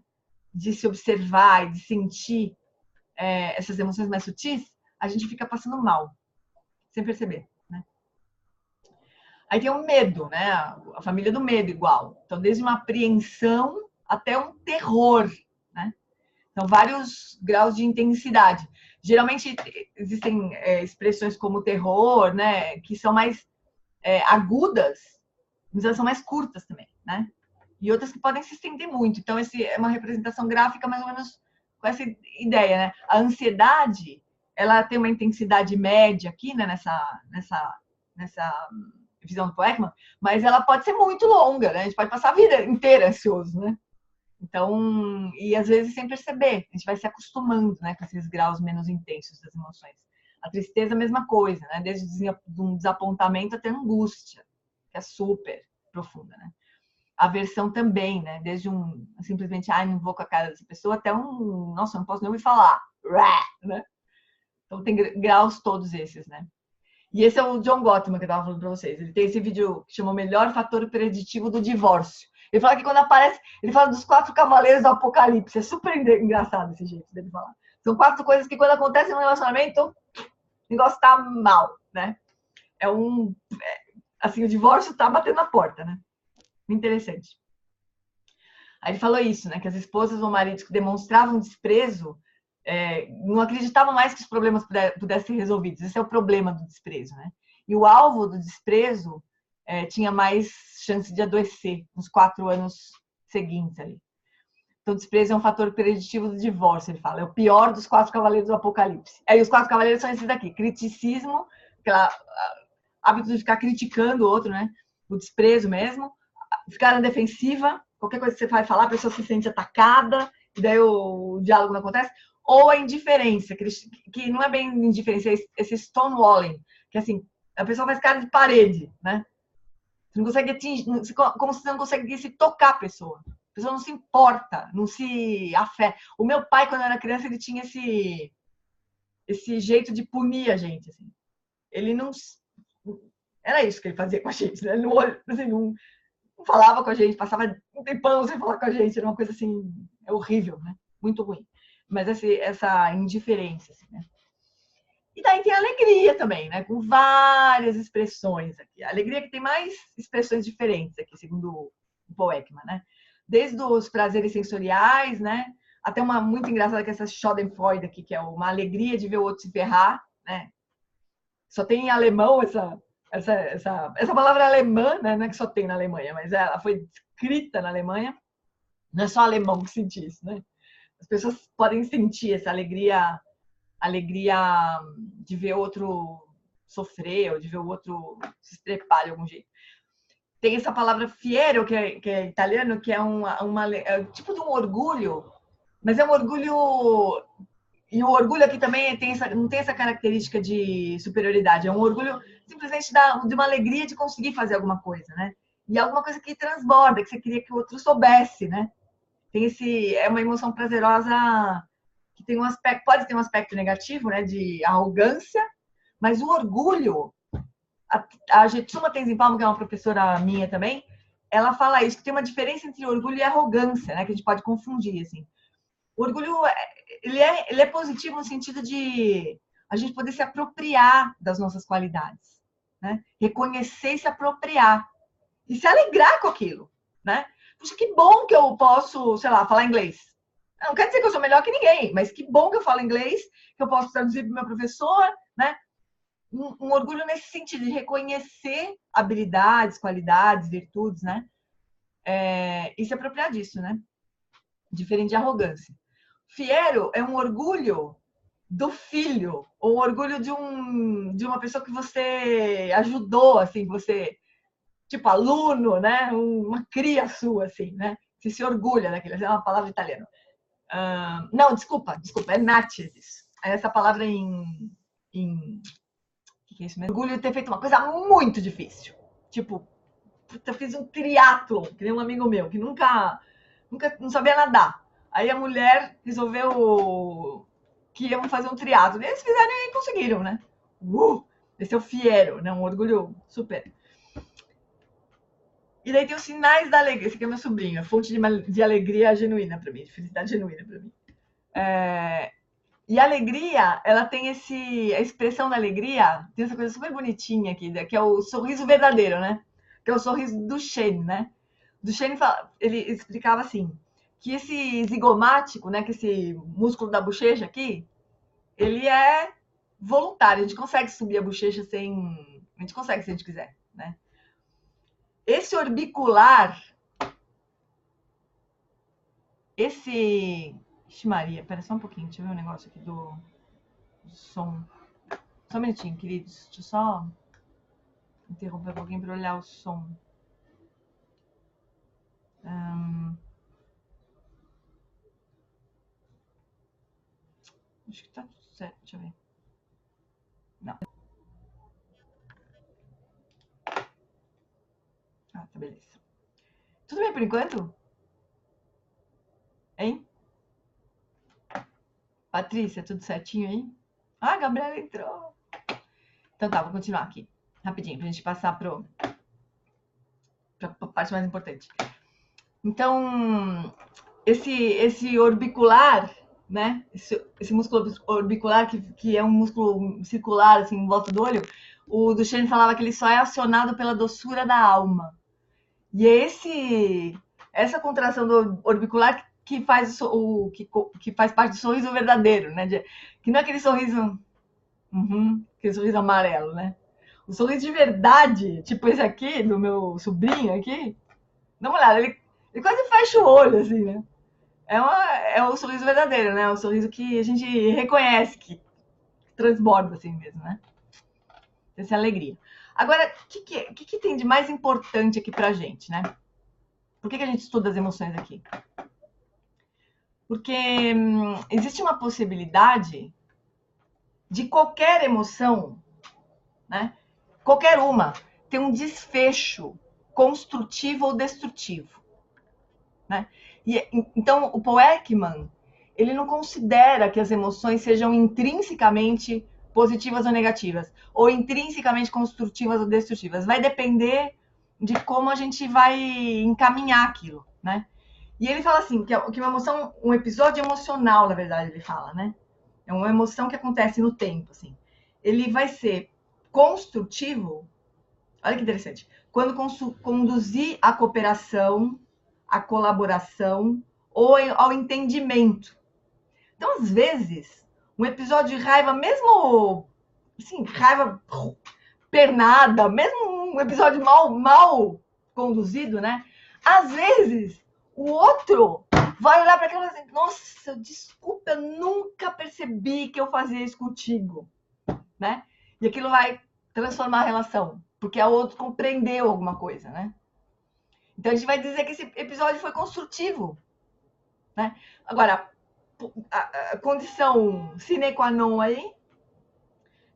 de se observar e de sentir essas emoções mais sutis, a gente fica passando mal, sem perceber, né? Aí tem o medo, né? A família do medo igual. Então, desde uma apreensão até um terror, né? Então, vários graus de intensidade. Geralmente, existem expressões como terror, né? Que são mais agudas, mas elas são mais curtas também, né? E outras que podem se estender muito. Então, esse é uma representação gráfica mais ou menos com essa ideia, né? A ansiedade, ela tem uma intensidade média aqui, né? Nessa visão do Ekman, mas ela pode ser muito longa, né? A gente pode passar a vida inteira ansioso, né? Então, e às vezes sem perceber, a gente vai se acostumando, né, com esses graus menos intensos das emoções. A tristeza, a mesma coisa, né? Desde um desapontamento até angústia, que é super profunda, né? A aversão também, né? Desde simplesmente, não vou com a cara dessa pessoa, até nossa, não posso nem ouvir falar, né? Então tem graus todos esses, né? E esse é o John Gottman que eu estava falando para vocês. Ele tem esse vídeo que chama o melhor fator preditivo do divórcio. Ele fala que quando aparece, ele fala dos 4 cavaleiros do apocalipse. É super engraçado esse jeito dele falar. São 4 coisas que quando acontecem no relacionamento, o negócio tá mal, né? Assim, o divórcio tá batendo na porta, né? Interessante. Aí ele falou isso, né? Que as esposas ou maridos que demonstravam desprezo não acreditavam mais que os problemas pudessem ser resolvidos. Esse é o problema do desprezo, né? E o alvo do desprezo tinha mais chance de adoecer nos 4 anos seguintes ali. Então, o desprezo é um fator preditivo do divórcio, ele fala. É o pior dos 4 cavaleiros do apocalipse. Aí os 4 cavaleiros são esses daqui. Criticismo, hábito de ficar criticando o outro, né? O desprezo mesmo. Ficar na defensiva. Qualquer coisa que você vai falar, a pessoa se sente atacada. E daí o diálogo não acontece. Ou a indiferença, que não é bem indiferença, é esse stonewalling. Que assim, a pessoa faz cara de parede, né? Você não consegue atingir, como se você não conseguisse tocar a pessoa. A pessoa não se importa, não se afeta. O meu pai, quando eu era criança, ele tinha esse jeito de punir a gente. Assim. Ele não... Era isso que ele fazia com a gente. Né? Ele não, assim, não falava com a gente, passava um tempão sem falar com a gente. Era uma coisa assim, horrível, né? Muito ruim. Mas essa indiferença, assim, né? E daí tem a alegria também, né? Com várias expressões aqui. A alegria que tem mais expressões diferentes aqui, segundo o Paul Ekman, né? Desde os prazeres sensoriais, né? Até uma muito engraçada que é essa Schadenfreude aqui, que é uma alegria de ver o outro se ferrar, né? Só tem em alemão essa palavra alemã, né? Não é que só tem na Alemanha, mas ela foi escrita na Alemanha. Não é só alemão que sente isso, né? As pessoas podem sentir essa alegria de ver o outro sofrer, ou de ver o outro se estrepar de algum jeito. Tem essa palavra fiero, que é italiano, que é tipo de um orgulho, mas é um orgulho... E o orgulho aqui também não tem essa característica de superioridade, é um orgulho simplesmente de uma alegria de conseguir fazer alguma coisa, né? E alguma coisa que transborda, que você queria que o outro soubesse, né? É uma emoção prazerosa que tem pode ter um aspecto negativo, né, de arrogância, mas o orgulho, a Getsuma Tenzin-Palmo, que é uma professora minha também, ela fala isso, que tem uma diferença entre orgulho e arrogância, né, que a gente pode confundir, assim. O orgulho, ele é positivo no sentido de a gente poder se apropriar das nossas qualidades, né, reconhecer e se apropriar, e se alegrar com aquilo, né. Puxa, que bom que eu posso, sei lá, falar inglês. Não quer dizer que eu sou melhor que ninguém, mas que bom que eu falo inglês, que eu posso traduzir para o meu professor, né? Um orgulho nesse sentido, de reconhecer habilidades, qualidades, virtudes, né? E se apropriar disso, né? Diferente de arrogância. Fiero é um orgulho do filho, ou um orgulho de uma pessoa que você ajudou, assim, você, tipo, aluno, né? Uma cria sua, assim, né? Você se orgulha daquilo, é uma palavra italiana. Não, desculpa, é natis. Essa palavra que é isso mesmo? Orgulho de ter feito uma coisa muito difícil. Tipo, eu fiz um triatlon, que nem um amigo meu, que nunca não sabia nadar. Aí a mulher resolveu que iam fazer um triatlon. E eles fizeram e conseguiram, né? Esse é o fiero, né? Um orgulho super. E daí tem os sinais da alegria. Esse aqui é meu sobrinho, é fonte de alegria genuína para mim, de felicidade genuína para mim. E a alegria, ela tem a expressão da alegria, tem essa coisa super bonitinha aqui, que é o sorriso verdadeiro, né? Que é o sorriso do Shen, né? Do Shen, ele explicava assim, que esse zigomático, né, que esse músculo da bochecha aqui, ele é voluntário, a gente consegue subir a bochecha sem... A gente consegue se a gente quiser, né? Esse orbicular, Ixi Maria, pera só um pouquinho, deixa eu ver um negócio aqui do som. Só um minutinho, queridos. Deixa eu só interromper um pouquinho para olhar o som. Acho que tá tudo certo, deixa eu ver. Não. Ah, tá, beleza. Tudo bem por enquanto? Hein? Patrícia, tudo certinho aí? Ah, a Gabriela entrou. Então tá, vou continuar aqui. Rapidinho, pra gente passar pra parte mais importante. Então, esse orbicular, né? Esse músculo orbicular, que é um músculo circular, assim, em volta do olho, o Duchenne falava que ele só é acionado pela doçura da alma. E é essa contração do orbicular que faz que faz parte do sorriso verdadeiro, né? Que não é aquele sorriso, aquele sorriso amarelo, né? O sorriso de verdade, tipo esse aqui, do meu sobrinho aqui, dá uma olhada, ele quase fecha o olho, assim, né? É o sorriso verdadeiro, né? O sorriso que a gente reconhece, que transborda, assim mesmo, né? Essa alegria. Agora, o que tem de mais importante aqui pra gente, né? Por que a gente estuda as emoções aqui? Porque existe uma possibilidade de qualquer emoção, né? Qualquer uma, ter um desfecho construtivo ou destrutivo, né? Então, o Paul Ekman, ele não considera que as emoções sejam intrinsecamente positivas ou negativas, ou intrinsecamente construtivas ou destrutivas. Vai depender de como a gente vai encaminhar aquilo, né? E ele fala assim, que uma emoção, um episódio emocional, na verdade, ele fala, né? É uma emoção que acontece no tempo, assim. Ele vai ser construtivo, olha que interessante, quando conduzir à cooperação, à colaboração ou ao entendimento. Então, às vezes, um episódio de raiva, mesmo assim, raiva pernada, mesmo um episódio mal conduzido, né? Às vezes, o outro vai olhar para aquilo e falar assim, nossa, desculpa, eu nunca percebi que eu fazia isso contigo, né? E aquilo vai transformar a relação, porque o outro compreendeu alguma coisa, né? Então a gente vai dizer que esse episódio foi construtivo, né? Agora, a condição sine qua non aí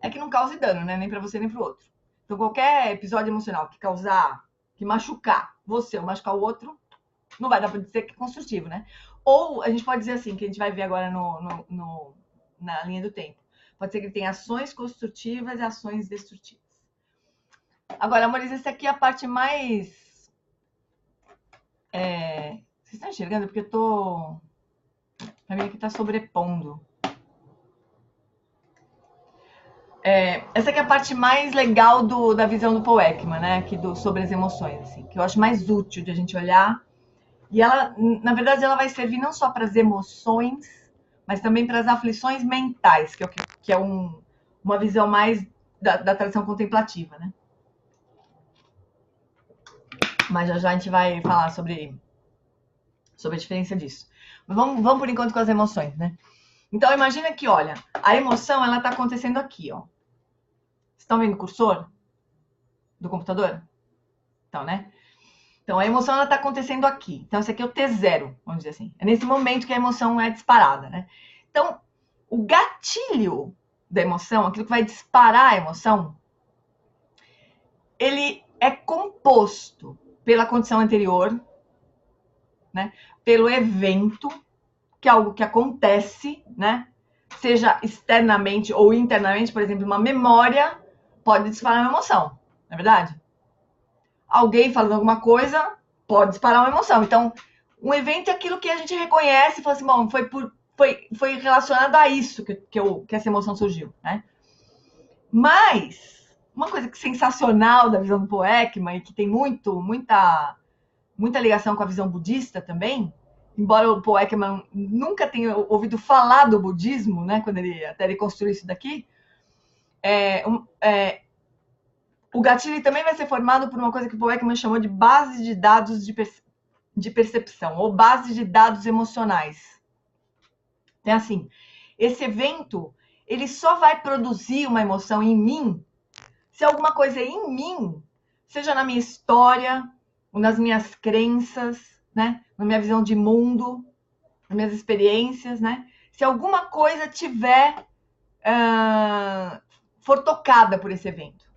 é que não cause dano, né? Nem para você nem para o outro. Então qualquer episódio emocional que machucar você ou machucar o outro, não vai dar para dizer que é construtivo, né? Ou a gente pode dizer assim, que a gente vai ver agora na linha do tempo. Pode ser que ele tenha ações construtivas e ações destrutivas. Agora, amores, essa aqui é a parte mais... Vocês estão enxergando? Porque eu tô... Pra mim aqui tá sobrepondo. Essa aqui é a parte mais legal da visão do Paul Ekman, né? Aqui sobre as emoções, assim, que eu acho mais útil de a gente olhar. E ela, na verdade, ela vai servir não só para as emoções, mas também para as aflições mentais, que é uma visão mais da tradição contemplativa, né? Mas já a gente vai falar sobre a diferença disso. Mas vamos por enquanto com as emoções, né? Então, imagina que, olha, a emoção, ela tá acontecendo aqui, ó. Vocês estão vendo o cursor do computador? Então, né? Então, a emoção, ela tá acontecendo aqui. Então, esse aqui é o T0, vamos dizer assim. É nesse momento que a emoção é disparada, né? Então, o gatilho da emoção, aquilo que vai disparar a emoção, ele é composto pela condição anterior, né? Pelo evento, que é algo que acontece, né? Seja externamente ou internamente, por exemplo, uma memória pode disparar uma emoção, não é verdade? alguém falando alguma coisa pode disparar uma emoção. Então, um evento é aquilo que a gente reconhece e fala assim, bom, foi relacionado a isso que essa emoção surgiu, né? Mas, uma coisa que sensacional da visão do Paul Ekman e que tem muita ligação com a visão budista também, embora o Paul Ekman nunca tenha ouvido falar do budismo, né, quando até ele construiu isso daqui, o gatilho também vai ser formado por uma coisa que o Paul Ekman chamou de base de dados de percepção, ou base de dados emocionais. É assim, esse evento, ele só vai produzir uma emoção em mim se alguma coisa em mim, seja na minha história, ou nas minhas crenças, né, na minha visão de mundo, nas minhas experiências, né, se alguma coisa for tocada por esse evento.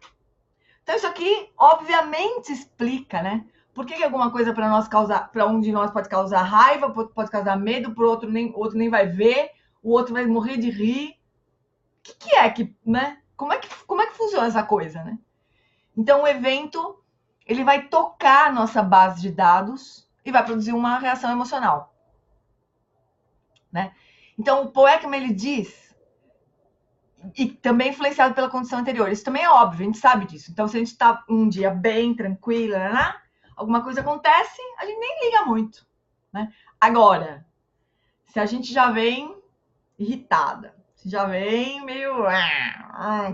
Então isso aqui, obviamente, explica, né, por que alguma coisa para um de nós pode causar raiva, pode causar medo, para o outro nem vai ver, o outro vai morrer de rir. O que é que, né? Como é que funciona essa coisa, né? Então, o evento, ele vai tocar a nossa base de dados e vai produzir uma reação emocional, né? Então, o Paul Ekman, ele diz, e também influenciado pela condição anterior, isso também é óbvio, a gente sabe disso. Então, se a gente está um dia bem, tranquila, né? Alguma coisa acontece, a gente nem liga muito, né? Agora, se a gente já vem irritada, se já vem meio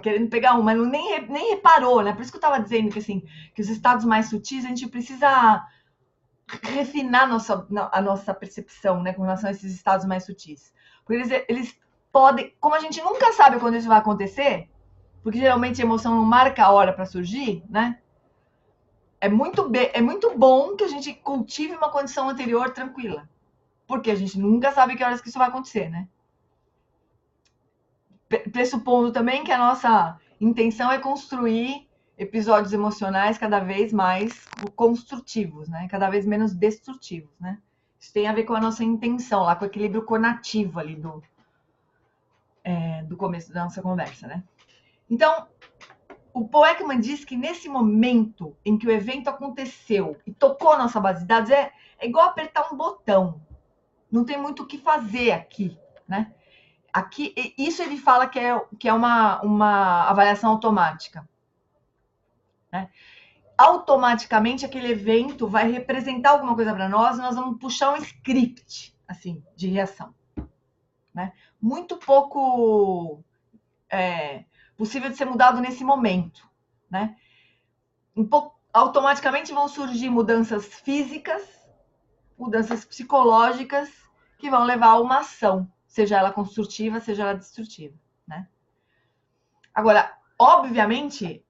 querendo pegar mas nem reparou, né? Por isso que eu estava dizendo que, assim, que os estados mais sutis, a gente precisa refinar a nossa percepção, né, com relação a esses estados mais sutis. Porque eles podem, como a gente nunca sabe quando isso vai acontecer, porque geralmente a emoção não marca a hora para surgir, né? É muito bom que a gente cultive uma condição anterior tranquila, porque a gente nunca sabe que horas que isso vai acontecer, né? Pressupondo também que a nossa intenção é construir episódios emocionais cada vez mais construtivos, né? Cada vez menos destrutivos, né? Isso tem a ver com a nossa intenção, lá com o equilíbrio conativo ali do começo da nossa conversa, né? Então, o Paul Ekman diz que nesse momento em que o evento aconteceu e tocou a nossa base de dados, é igual apertar um botão. Não tem muito o que fazer aqui, né? Aqui, isso ele fala que é uma avaliação automática, né? Automaticamente aquele evento vai representar alguma coisa para nós e nós vamos puxar um script, assim, de reação, né? Muito pouco possível de ser mudado nesse momento, né? Automaticamente vão surgir mudanças físicas, mudanças psicológicas que vão levar a uma ação, seja ela construtiva, seja ela destrutiva, né? Agora, obviamente,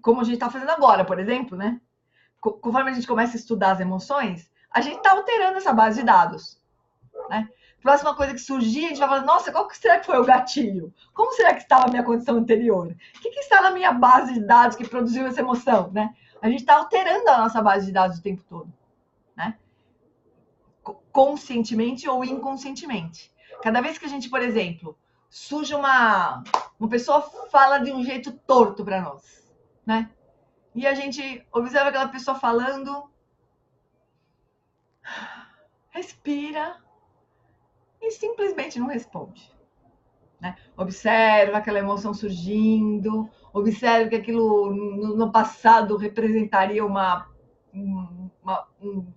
como a gente está fazendo agora, por exemplo, né? Conforme a gente começa a estudar as emoções, a gente está alterando essa base de dados, né? Próxima coisa que surgir, a gente vai falar, nossa, qual que será que foi o gatilho? Como será que estava a minha condição anterior? O que está na minha base de dados que produziu essa emoção, né? A gente está alterando a nossa base de dados o tempo todo, né? Conscientemente ou inconscientemente. Cada vez que a gente, por exemplo, surge uma pessoa fala de um jeito torto para nós, né? E a gente observa aquela pessoa falando, respira e simplesmente não responde, né? Observa aquela emoção surgindo, observa que aquilo no passado representaria um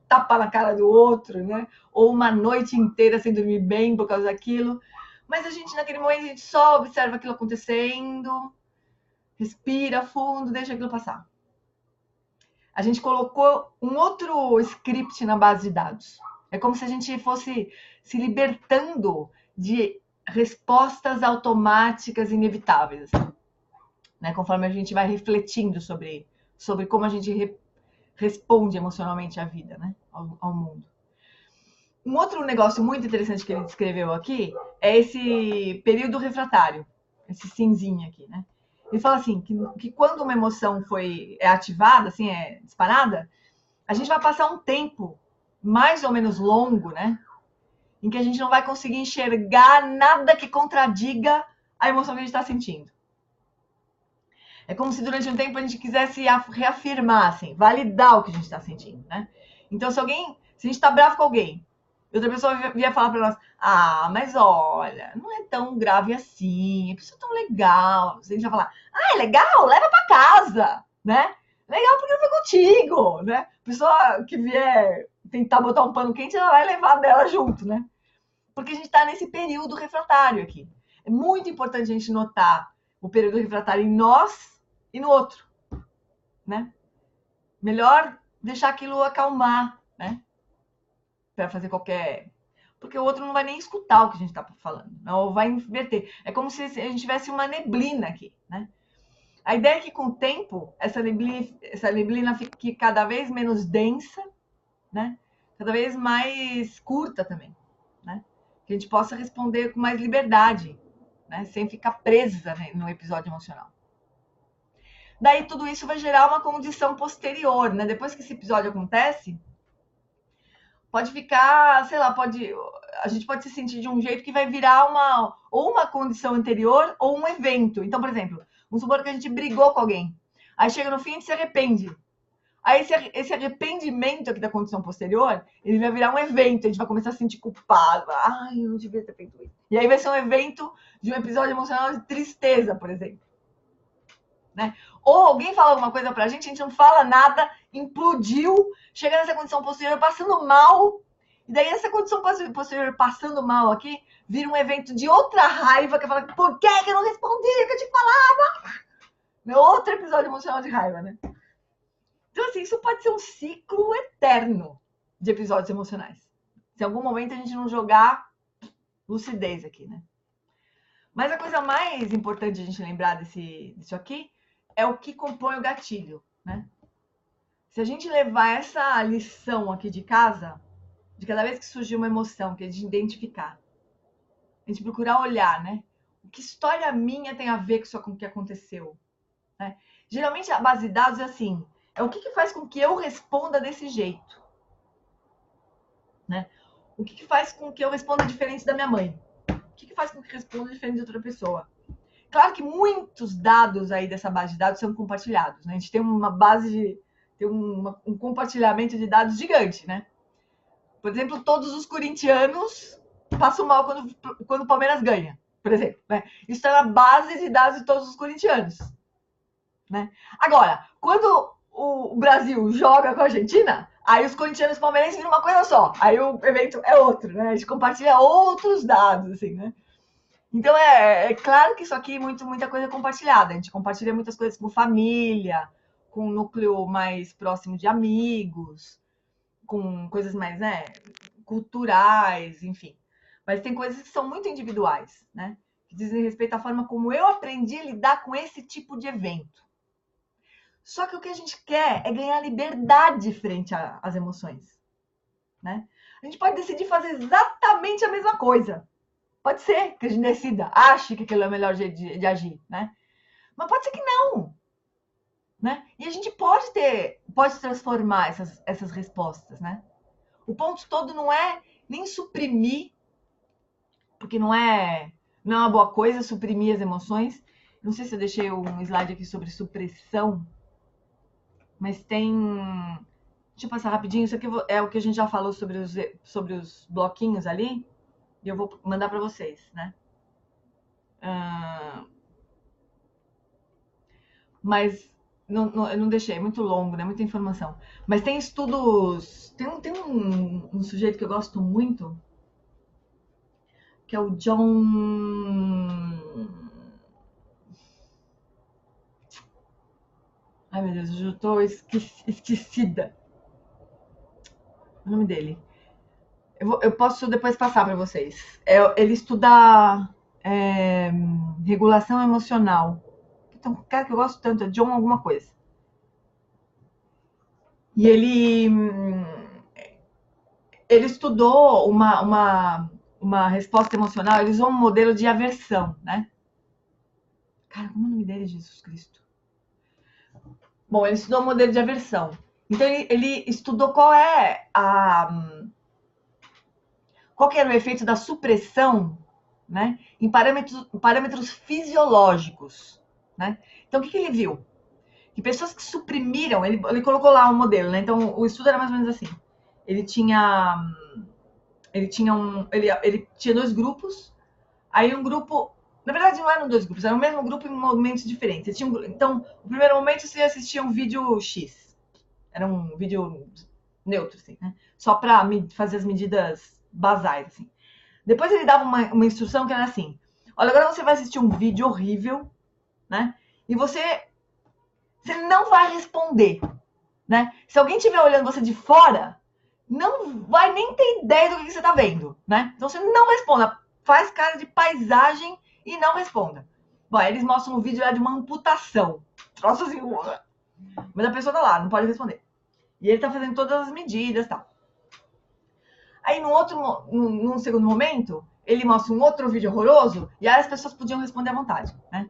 tapa na cara do outro, né? Ou uma noite inteira sem dormir bem por causa daquilo. Mas a gente, naquele momento, a gente só observa aquilo acontecendo, respira fundo, deixa aquilo passar. A gente colocou um outro script na base de dados. É como se a gente fosse se libertando de respostas automáticas inevitáveis, né? Conforme a gente vai refletindo sobre como a gente responde emocionalmente à vida, né? Ao mundo. Um outro negócio muito interessante que ele descreveu aqui é esse período refratário, esse cinzinho aqui, né? Ele fala assim, que quando uma emoção é ativada, assim, é disparada, a gente vai passar um tempo mais ou menos longo, né? Em que a gente não vai conseguir enxergar nada que contradiga a emoção que a gente está sentindo. É como se durante um tempo a gente quisesse reafirmar, assim, validar o que a gente está sentindo, né? Então, se a gente está bravo com alguém, e outra pessoa vier falar para nós, ah, mas olha, não é tão grave assim, a pessoa é tão legal. A gente vai falar, ah, é legal? Leva para casa, né? Legal porque não foi contigo, né? A pessoa que vier tentar botar um pano quente, ela vai levar dela junto, né? Porque a gente está nesse período refratário aqui. É muito importante a gente notar o período refratário em nós e no outro, né? Melhor deixar aquilo acalmar, né? Para fazer qualquer... Porque o outro não vai nem escutar o que a gente está falando, ou vai inverter. É como se a gente tivesse uma neblina aqui, né? A ideia é que com o tempo, essa neblina fique cada vez menos densa, né? Cada vez mais curta também, né? Que a gente possa responder com mais liberdade, né? Sem ficar presa, né, no episódio emocional. Daí tudo isso vai gerar uma condição posterior, né? Depois que esse episódio acontece, pode ficar, sei lá, a gente pode se sentir de um jeito que vai virar ou uma condição anterior ou um evento. Então, por exemplo, vamos supor que a gente brigou com alguém. Aí chega no fim e a gente se arrepende. Aí esse arrependimento aqui da condição posterior, ele vai virar um evento, a gente vai começar a se sentir culpado. Ai, eu não devia ter feito isso. E aí vai ser um evento de um episódio emocional de tristeza, por exemplo. Né? Ou alguém fala alguma coisa pra gente não fala nada, implodiu, chega nessa condição posterior passando mal, e daí essa condição posterior passando mal aqui, vira um evento de outra raiva, que fala, por que eu não respondi o que eu te falava? Outro episódio emocional de raiva, né? Então, assim, isso pode ser um ciclo eterno de episódios emocionais. Se em algum momento a gente não jogar lucidez aqui, né? Mas a coisa mais importante a gente lembrar disso aqui é o que compõe o gatilho, né? Se a gente levar essa lição aqui de casa, de cada vez que surgir uma emoção, que a gente identificar, a gente procurar olhar, né? O que história minha tem a ver com o que aconteceu, né? Geralmente a base de dados é assim, é o que faz com que eu responda desse jeito, né? O que faz com que eu responda diferente da minha mãe? O que faz com que eu responda diferente de outra pessoa? Claro que muitos dados aí dessa base de dados são compartilhados, né? A gente tem uma base tem um compartilhamento de dados gigante, né? Por exemplo, todos os corintianos passam mal quando o Palmeiras ganha, por exemplo, né? Isso está na base de dados de todos os corintianos, né? Agora, quando o Brasil joga com a Argentina, aí os corintianos e palmeirenses viram uma coisa só. Aí o evento é outro, né? A gente compartilha outros dados, assim, né? Então, é claro que isso aqui é muita coisa compartilhada. A gente compartilha muitas coisas com família, com um núcleo mais próximo de amigos, com coisas mais, né, culturais, enfim. Mas tem coisas que são muito individuais, né? Que dizem respeito à forma como eu aprendi a lidar com esse tipo de evento. Só que o que a gente quer é ganhar liberdade frente às emoções, né? A gente pode decidir fazer exatamente a mesma coisa. Pode ser que a gente decida, ache que aquilo é o melhor jeito de agir, né? Mas pode ser que não, né? E a gente pode transformar essas respostas, né? O ponto todo não é nem suprimir, porque não é uma boa coisa suprimir as emoções. Não sei se eu deixei um slide aqui sobre supressão, mas tem... Deixa eu passar rapidinho. Isso aqui é o que a gente já falou sobre os bloquinhos ali. E eu vou mandar para vocês, né? Mas eu não deixei, é muito longo, né? Muita informação. Mas tem estudos... Tem um sujeito que eu gosto muito, que é o John... Ai, meu Deus, eu já tô esquecida o nome dele. Eu posso depois passar para vocês. Ele estuda regulação emocional. Então, um cara que eu gosto tanto, é John alguma coisa. E ele estudou uma resposta emocional, ele usou um modelo de aversão, né? Cara, como é o nome dele, Jesus Cristo? Bom, ele estudou um modelo de aversão. Então, ele estudou qual que era o efeito da supressão, né, em parâmetros fisiológicos. né? Então, o que ele viu? Que pessoas que suprimiram, ele colocou lá um modelo, né? Então, o estudo era mais ou menos assim. Ele tinha dois grupos, aí um grupo, na verdade não eram dois grupos, era o mesmo grupo em momentos diferentes. Então, o primeiro momento você assistia um vídeo X, era um vídeo neutro, assim, né? Só para fazer as medidas basais, assim. Depois ele dava uma instrução que era assim: olha, agora você vai assistir um vídeo horrível, né? E você não vai responder, né? Se alguém estiver olhando você de fora, não vai nem ter ideia do que você está vendo, né? Então você não responda, faz cara de paisagem e não responda. Bom, aí eles mostram um vídeo lá de uma amputação. Troço assim, mas a pessoa tá lá, não pode responder. E ele tá fazendo todas as medidas e tal. Aí num segundo momento, ele mostra um outro vídeo horroroso e aí as pessoas podiam responder à vontade, né?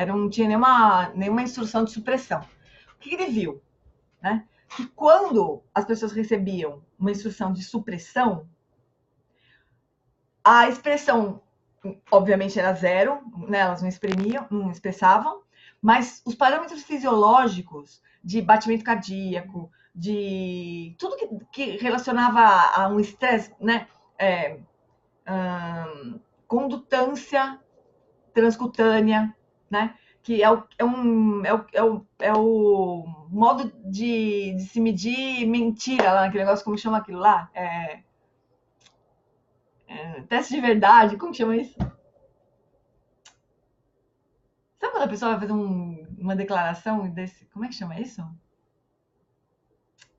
Não tinha nenhuma instrução de supressão. O que ele viu, né? Que quando as pessoas recebiam uma instrução de supressão, a expressão, obviamente, era zero, né? Elas não expressavam, mas os parâmetros fisiológicos de batimento cardíaco, de tudo que relacionava a um estresse, né? Condutância transcutânea, né? Que é o modo de se medir mentira lá, naquele negócio, como chama aquilo lá? Teste de verdade, como chama isso? Sabe quando a pessoa vai fazer uma declaração desse. Como é que chama isso?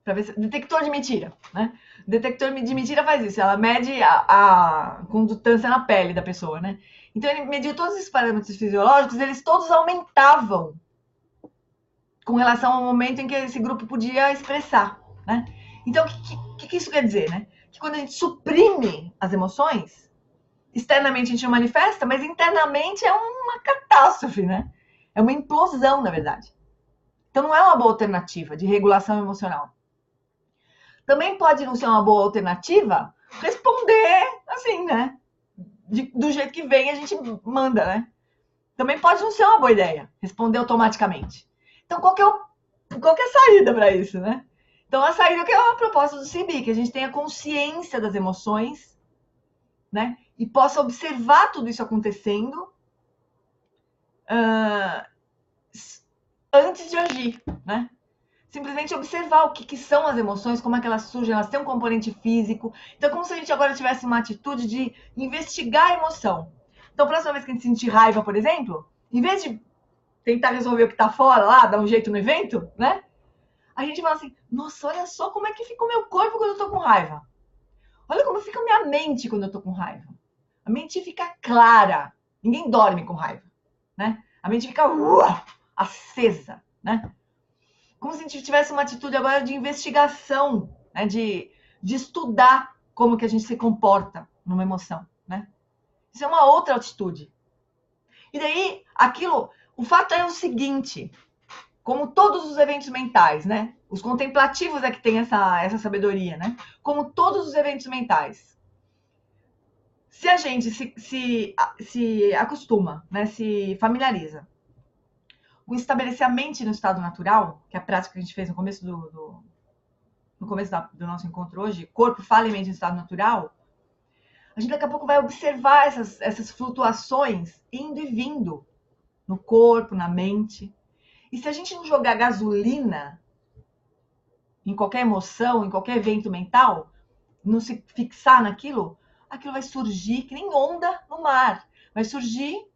Pra ver se, detector de mentira, né? Detector de mentira faz isso, ela mede a condutância na pele da pessoa, né? Então ele mediu todos esses parâmetros fisiológicos, eles todos aumentavam com relação ao momento em que esse grupo podia expressar, né? Então, o que isso quer dizer, né? Que quando a gente suprime as emoções, externamente a gente não manifesta, mas internamente é uma catástrofe, né? É uma implosão, na verdade. Então, não é uma boa alternativa de regulação emocional. Também pode não ser uma boa alternativa responder assim, né? Do jeito que vem, a gente manda, né? Também pode não ser uma boa ideia responder automaticamente. Então, qual que é a saída para isso, né? Então, a saída que é a proposta do CB, que a gente tenha consciência das emoções, né? E possa observar tudo isso acontecendo antes de agir, né? Simplesmente observar o que são as emoções, como é que elas surgem, elas têm um componente físico. Então, é como se a gente agora tivesse uma atitude de investigar a emoção. Então, a próxima vez que a gente sentir raiva, por exemplo, em vez de tentar resolver o que está fora lá, dar um jeito no evento, né? A gente fala assim, nossa, olha só como é que fica o meu corpo quando eu tô com raiva. Olha como fica a minha mente quando eu tô com raiva. A mente fica clara. Ninguém dorme com raiva, né? A mente fica acesa, né? Como se a gente tivesse uma atitude agora de investigação, né? de estudar como que a gente se comporta numa emoção, né? Isso é uma outra atitude. E daí, o fato é o seguinte, como todos os eventos mentais, né? Os contemplativos é que tem essa sabedoria, né? Como todos os eventos mentais. Se a gente se acostuma, né? Se familiariza com estabelecer a mente no estado natural, que é a prática que a gente fez no começo do nosso encontro hoje, corpo, fala e mente no estado natural, a gente daqui a pouco vai observar essas flutuações indo e vindo no corpo, na mente. E se a gente não jogar gasolina em qualquer emoção, em qualquer evento mental, não se fixar naquilo, aquilo vai surgir que nem onda no mar. Vai surgir,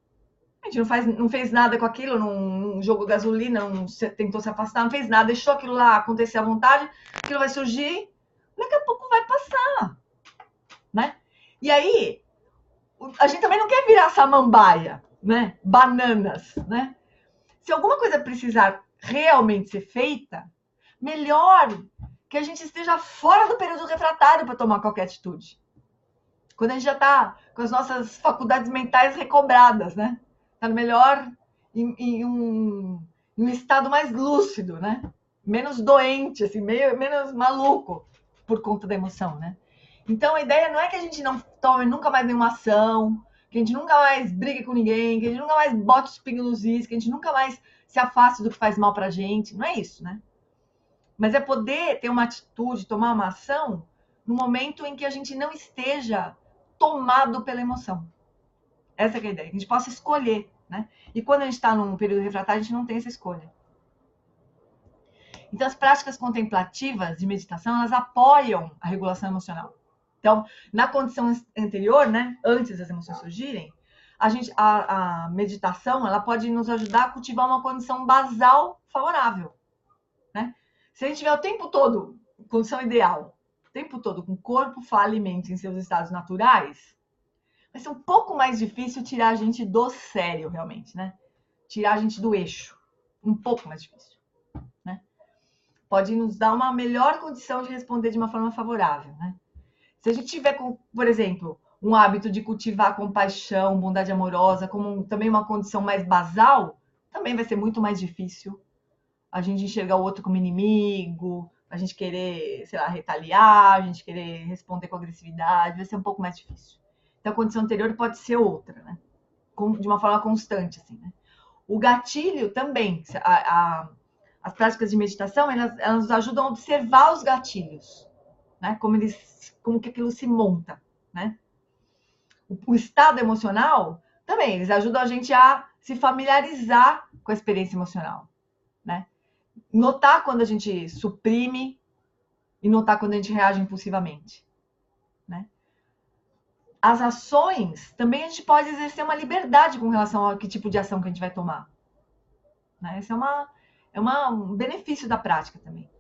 a gente não fez nada com aquilo, não jogou gasolina, não tentou se afastar, não fez nada, deixou aquilo lá acontecer à vontade, aquilo vai surgir, daqui a pouco vai passar, né? E aí, a gente também não quer virar samambaia, né? Bananas, né? Se alguma coisa precisar realmente ser feita, melhor que a gente esteja fora do período refratário para tomar qualquer atitude. Quando a gente já está com as nossas faculdades mentais recobradas, né? Está melhor em um estado mais lúcido, né? Menos doente, assim, menos maluco por conta da emoção, né? Então, a ideia não é que a gente não tome nunca mais nenhuma ação, que a gente nunca mais brigue com ninguém, que a gente nunca mais bote os pingos nos is, que a gente nunca mais se afaste do que faz mal pra gente. Não é isso, né? Mas é poder ter uma atitude, tomar uma ação no momento em que a gente não esteja tomado pela emoção. Essa é a ideia, que a gente possa escolher, né? E quando a gente está num período refratário, a gente não tem essa escolha. Então, as práticas contemplativas de meditação, elas apoiam a regulação emocional. Então, na condição anterior, né, antes das emoções surgirem, a meditação, ela pode nos ajudar a cultivar uma condição basal favorável, né? Se a gente tiver o tempo todo, condição ideal, o tempo todo com corpo, fala e mente em seus estados naturais, vai ser um pouco mais difícil tirar a gente do sério, realmente, né? Tirar a gente do eixo. Um pouco mais difícil, né? Pode nos dar uma melhor condição de responder de uma forma favorável, né? Se a gente tiver, por exemplo, um hábito de cultivar compaixão, bondade amorosa, como também uma condição mais basal, também vai ser muito mais difícil a gente enxergar o outro como inimigo, a gente querer, sei lá, retaliar, a gente querer responder com agressividade, vai ser um pouco mais difícil. Então, a condição anterior pode ser outra, né? De uma forma constante, assim, né? O gatilho também, as práticas de meditação, elas nos ajudam a observar os gatilhos, né? Como que aquilo se monta, né? O estado emocional também, eles ajudam a gente a se familiarizar com a experiência emocional, né? Notar quando a gente suprime e notar quando a gente reage impulsivamente, né? As ações, também a gente pode exercer uma liberdade com relação a que tipo de ação que a gente vai tomar, né? Esse é um benefício da prática também.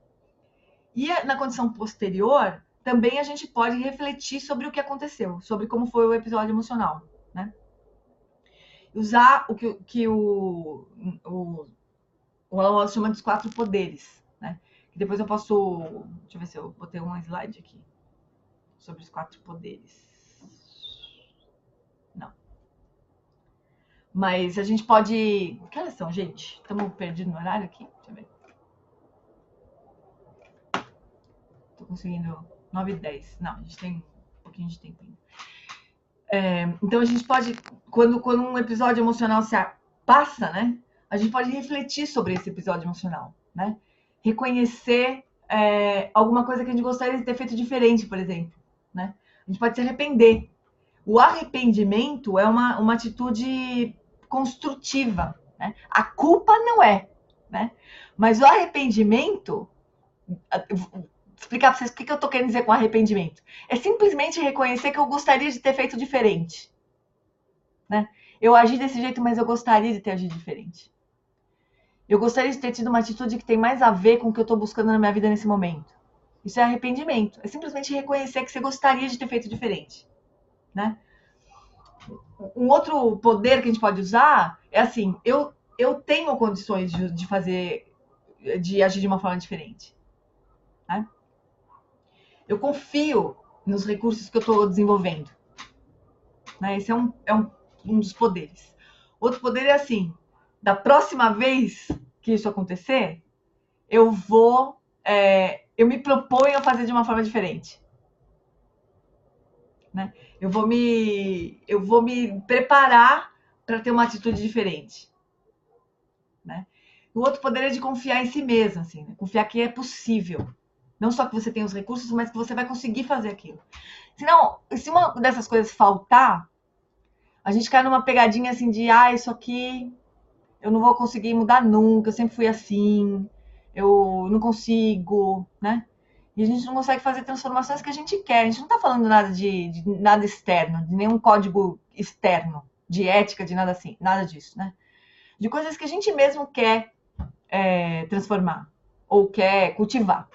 E na condição posterior, também a gente pode refletir sobre o que aconteceu, sobre como foi o episódio emocional, né? Usar o que o Alan Watts chama dos 4 poderes, né? Que depois eu posso... Deixa eu ver se eu botei um slide aqui sobre os 4 poderes. Não. Mas a gente pode... Que horas são, gente? Estamos perdidos no horário aqui? Deixa eu ver. Tô conseguindo 9h10. Não, a gente tem um pouquinho de tempo ainda. Então a gente pode, quando um episódio emocional se passa, né? A gente pode refletir sobre esse episódio emocional, né? Reconhecer alguma coisa que a gente gostaria de ter feito diferente, por exemplo, né? A gente pode se arrepender. O arrependimento é uma atitude construtiva, né? A culpa não é, né? Mas o arrependimento, explicar para vocês o que eu estou querendo dizer com arrependimento. É simplesmente reconhecer que eu gostaria de ter feito diferente, né? Eu agi desse jeito, mas eu gostaria de ter agido diferente. Eu gostaria de ter tido uma atitude que tem mais a ver com o que eu estou buscando na minha vida nesse momento. Isso é arrependimento. É simplesmente reconhecer que você gostaria de ter feito diferente, né? Um outro poder que a gente pode usar é assim: eu tenho condições de agir de uma forma diferente, né? Eu confio nos recursos que eu estou desenvolvendo, né? Esse é um dos poderes. Outro poder é assim: da próxima vez que isso acontecer, eu me proponho a fazer de uma forma diferente, né? Eu vou me preparar para ter uma atitude diferente, né? O outro poder é de confiar em si mesmo, assim, né? Confiar que é possível. Não só que você tem os recursos, mas que você vai conseguir fazer aquilo. Senão, se uma dessas coisas faltar, a gente cai numa pegadinha assim de, isso aqui eu não vou conseguir mudar nunca, eu sempre fui assim, eu não consigo, né? E a gente não consegue fazer transformações que a gente quer. A gente não tá falando nada de nada externo, de nenhum código externo, de ética, de nada assim, nada disso, né? De coisas que a gente mesmo quer transformar ou quer cultivar,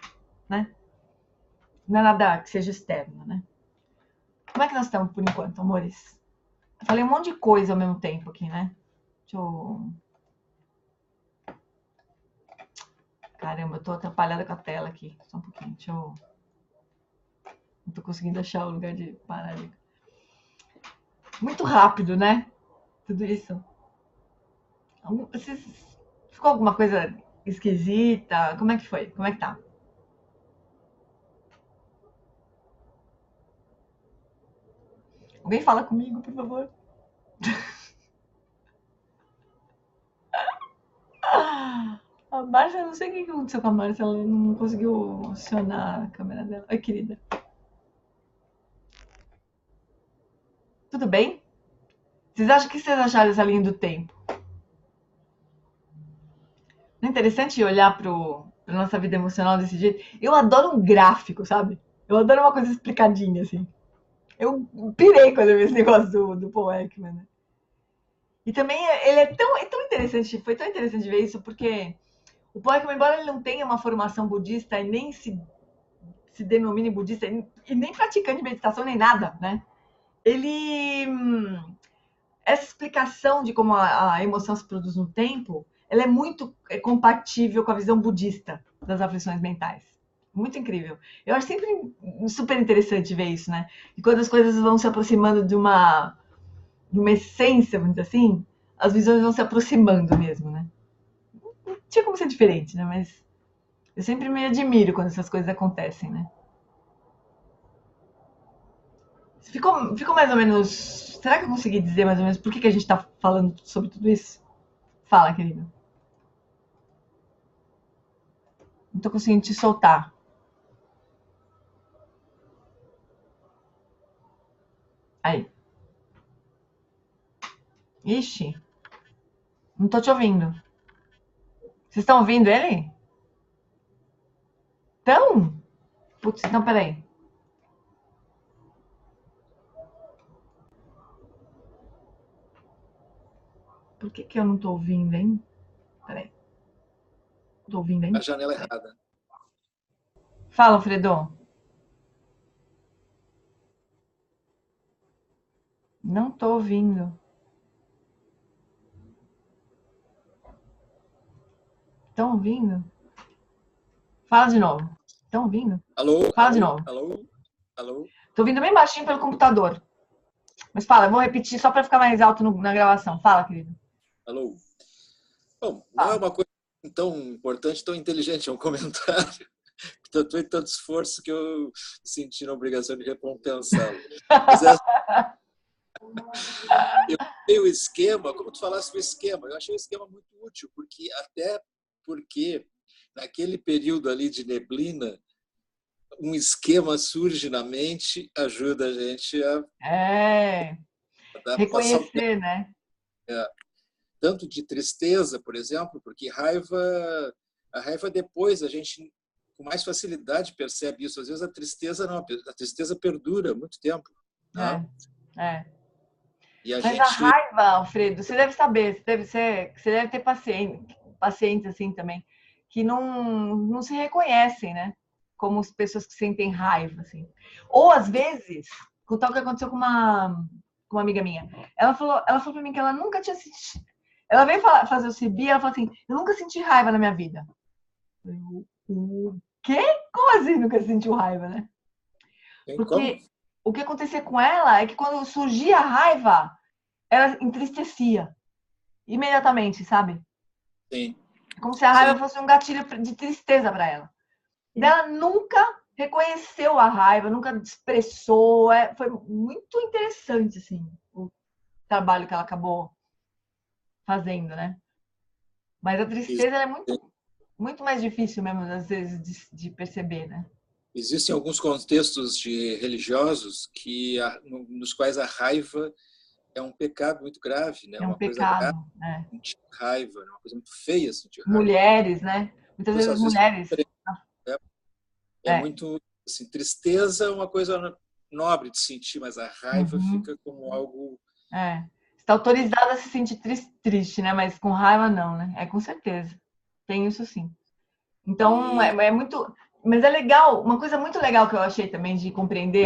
né? Não é nada que seja externo, né? Como é que nós estamos por enquanto, amores? Eu falei um monte de coisa ao mesmo tempo aqui, né? Deixa eu... Caramba, eu tô atrapalhada com a tela aqui. Só um pouquinho, deixa eu... Não tô conseguindo achar o lugar de parar ali. Muito rápido, né? Tudo isso. Ficou alguma coisa esquisita? Como é que foi? Como é que tá? Alguém fala comigo, por favor? Márcia, não sei o que aconteceu com a Márcia, ela não conseguiu acionar a câmera dela. Oi, querida. Tudo bem? Vocês acham que vocês acharam essa linha do tempo? Não é interessante olhar para nossa vida emocional desse jeito? Eu adoro um gráfico, sabe? Eu adoro uma coisa explicadinha, assim. Eu pirei quando eu vi esse negócio do Paul Ekman, né? E também ele é tão interessante, foi tão interessante ver isso, porque o Paul Ekman, embora ele não tenha uma formação budista e nem se denomine budista e nem praticante de meditação nem nada, né? Ele essa explicação de como a emoção se produz no tempo, ela é muito compatível com a visão budista das aflições mentais. Muito incrível. Eu acho sempre super interessante ver isso, né? E quando as coisas vão se aproximando de uma essência, vamos dizer assim, as visões vão se aproximando mesmo, né? Não tinha como ser diferente, né? Mas eu sempre me admiro quando essas coisas acontecem, né? Ficou mais ou menos. Será que eu consegui dizer mais ou menos por que a gente está falando sobre tudo isso? Fala, querido. Não tô conseguindo te soltar. Aí. Ixi. Não tô te ouvindo. Vocês estão ouvindo ele? Então? Putz, então peraí. Por que eu não tô ouvindo, hein? Peraí. Tô ouvindo, A hein? janela errada. Fala, Fredo. Não tô ouvindo. Estão ouvindo? Fala de novo. Estão ouvindo? Alô, Fala de alô, novo. alô, alô. Tô ouvindo bem baixinho pelo computador. Mas fala, eu vou repetir só para ficar mais alto na gravação. Fala, querido. Alô. Bom, não é Fala. uma coisa tão importante, tão inteligente, é um comentário. Tanto e tanto esforço que eu senti na obrigação de recompensá-lo. Mas eu achei o esquema, como tu falaste do esquema, eu achei o esquema muito útil, porque naquele período ali de neblina, um esquema surge na mente, ajuda a gente a passar o tempo. Reconhecer, né? Tanto de tristeza, por exemplo, porque a raiva depois a gente com mais facilidade percebe isso. Às vezes a tristeza não, a tristeza perdura muito tempo, né? É. E a Mas a gente raiva, Alfredo, você deve saber, você deve ter pacientes assim também, que não se reconhecem, né? Como as pessoas que sentem raiva, assim. Ou às vezes, com tal que aconteceu com uma amiga minha, ela falou para mim que ela nunca tinha sentido. Ela veio fazer o CBI, ela falou assim: eu nunca senti raiva na minha vida. O quê? Como assim nunca sentiu raiva, né? tem como? Porque o que acontecia com ela é que quando surgia a raiva, ela entristecia imediatamente, sabe? Sim, Como se a raiva sim. fosse um gatilho de tristeza para ela. E ela nunca reconheceu a raiva, nunca expressou. Foi muito interessante, assim, o trabalho que ela acabou fazendo, né? Mas a tristeza é muito mais difícil mesmo, às vezes, de perceber, né? Existem alguns contextos de religiosos nos quais a raiva é um pecado muito grave, né? É um Uma coisa grave, pecado, né? sentir raiva, é uma coisa muito feia sentir raiva. Mulheres, né? Muitas vezes as Às vezes mulheres. é muito assim, tristeza é uma coisa nobre de sentir, mas a raiva Uhum. fica como algo. Está autorizada a se sentir triste, né? Mas com raiva não, né? Com certeza. Tem isso sim. Então, E é muito. Mas é legal, uma coisa muito legal que eu achei também de compreender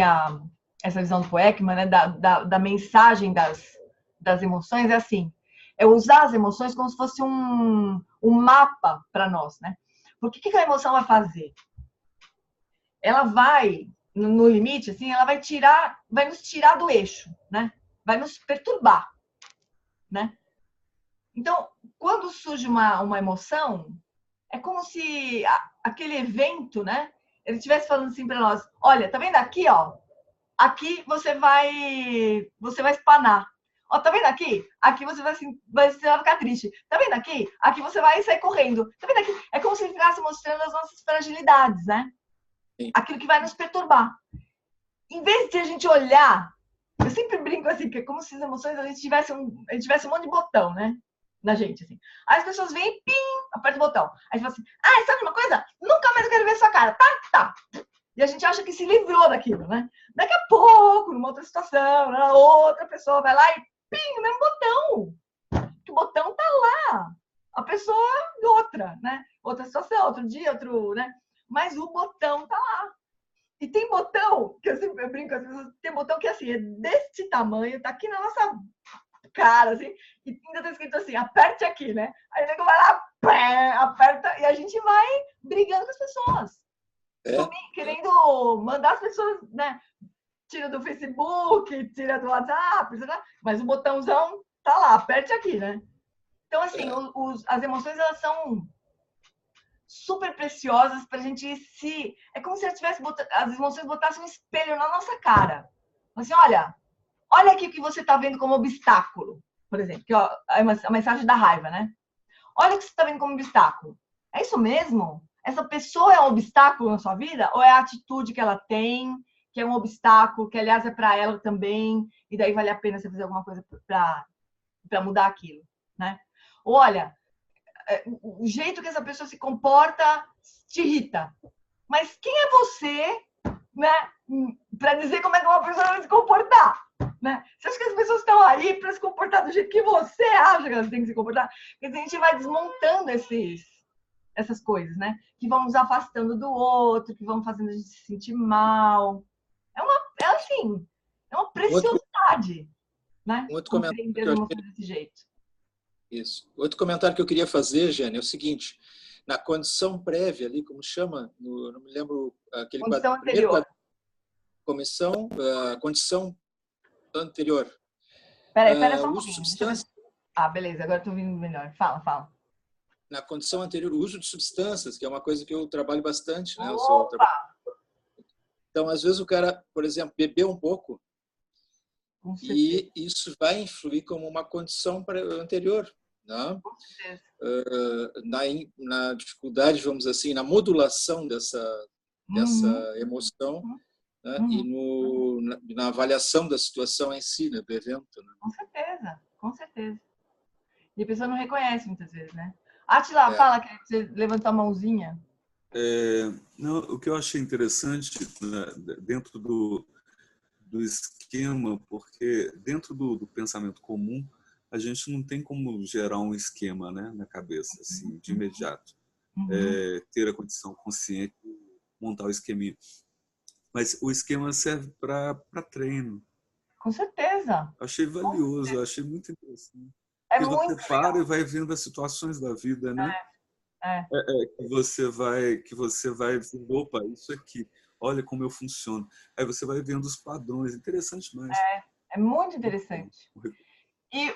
essa visão do Ekman, né? Da mensagem das emoções, é assim: é usar as emoções como se fosse um mapa para nós, né? Porque o que a emoção vai fazer? Ela vai, no limite, assim, ela vai nos tirar do eixo, né? Vai nos perturbar, né? Então, quando surge uma emoção, é como se aquele evento, né? Ele estivesse falando assim para nós: olha, tá vendo aqui, ó? Aqui você vai espanar. Ó, tá vendo aqui? Aqui você vai ficar triste. Tá vendo aqui? Aqui você vai sair correndo. Tá vendo aqui? É como se ele ficasse mostrando as nossas fragilidades, né? Sim. Aquilo que vai nos perturbar. Em vez de a gente olhar, eu sempre brinco assim, que é como se as emoções a gente tivesse um monte de botão, né? Na gente, assim. Aí as pessoas vêm, pim, aperta o botão. Aí fala assim, sabe uma coisa? Nunca mais eu quero ver sua cara, tá? Tá. E a gente acha que se livrou daquilo, né? Daqui a pouco, numa outra situação, outra pessoa vai lá e pim, o mesmo botão. Que o botão tá lá. A pessoa outra, né? Outra situação, outro dia, outro, né? Mas o botão tá lá. E tem botão, que eu sempre brinco com as pessoas, tem botão que assim, é desse tamanho, tá aqui na nossa cara, assim, e ainda tá escrito assim, aperte aqui, né? Aí o nego vai lá, pé, aperta, e a gente vai brigando com as pessoas. Querendo mandar as pessoas, né? Tira do Facebook, tira do WhatsApp, mas o botãozão tá lá, aperte aqui, né? Então, assim, as emoções, elas são super preciosas pra gente se... É como se as emoções botassem um espelho na nossa cara. Assim, olha aqui o que você tá vendo como obstáculo, por exemplo, que ó, a mensagem da raiva, né? Olha o que você tá vendo como obstáculo. É isso mesmo? Essa pessoa é um obstáculo na sua vida? Ou é a atitude que ela tem, que é um obstáculo, que aliás é para ela também, e daí vale a pena você fazer alguma coisa para mudar aquilo, né? Ou olha, o jeito que essa pessoa se comporta te irrita. Mas quem é você, né, para dizer como é que uma pessoa vai se comportar? Né? Você acha que as pessoas estão aí para se comportar do jeito que você acha que elas têm que se comportar? Quer dizer, a gente vai desmontando essas coisas, né? Que vão nos afastando do outro, que vão fazendo a gente se sentir mal. Assim, é uma preciosidade, né? Outro Compreender as emoções desse jeito. Isso. Outro comentário que eu queria fazer, Jane, é o seguinte: na condição prévia ali, como chama, não me lembro aquele condição anterior. Condição anterior. Peraí só um pouquinho. Beleza, agora estou ouvindo melhor. Fala. Na condição anterior, o uso de substâncias, que é uma coisa que eu trabalho bastante, né? Então, às vezes o cara, por exemplo, bebeu um pouco e isso vai influir como uma condição anterior, né? Na dificuldade, vamos dizer assim, na modulação dessa emoção, né? E na avaliação da situação em si, né? Do evento. Né? Com certeza. E a pessoa não reconhece muitas vezes, né? Atila, fala que você levantou a mãozinha. Não, o que eu achei interessante, né, dentro do esquema, porque dentro do pensamento comum, a gente não tem como gerar um esquema, né, na cabeça, assim, de imediato. Ter a condição consciente de montar o esqueminha. Mas o esquema serve para treino. Com certeza. Achei valioso, achei muito interessante. É porque muito você para e vai vendo as situações da vida, né? Que você vai dizendo, opa, isso aqui, olha como eu funciono. Aí você vai vendo os padrões, interessante mais. É muito interessante. E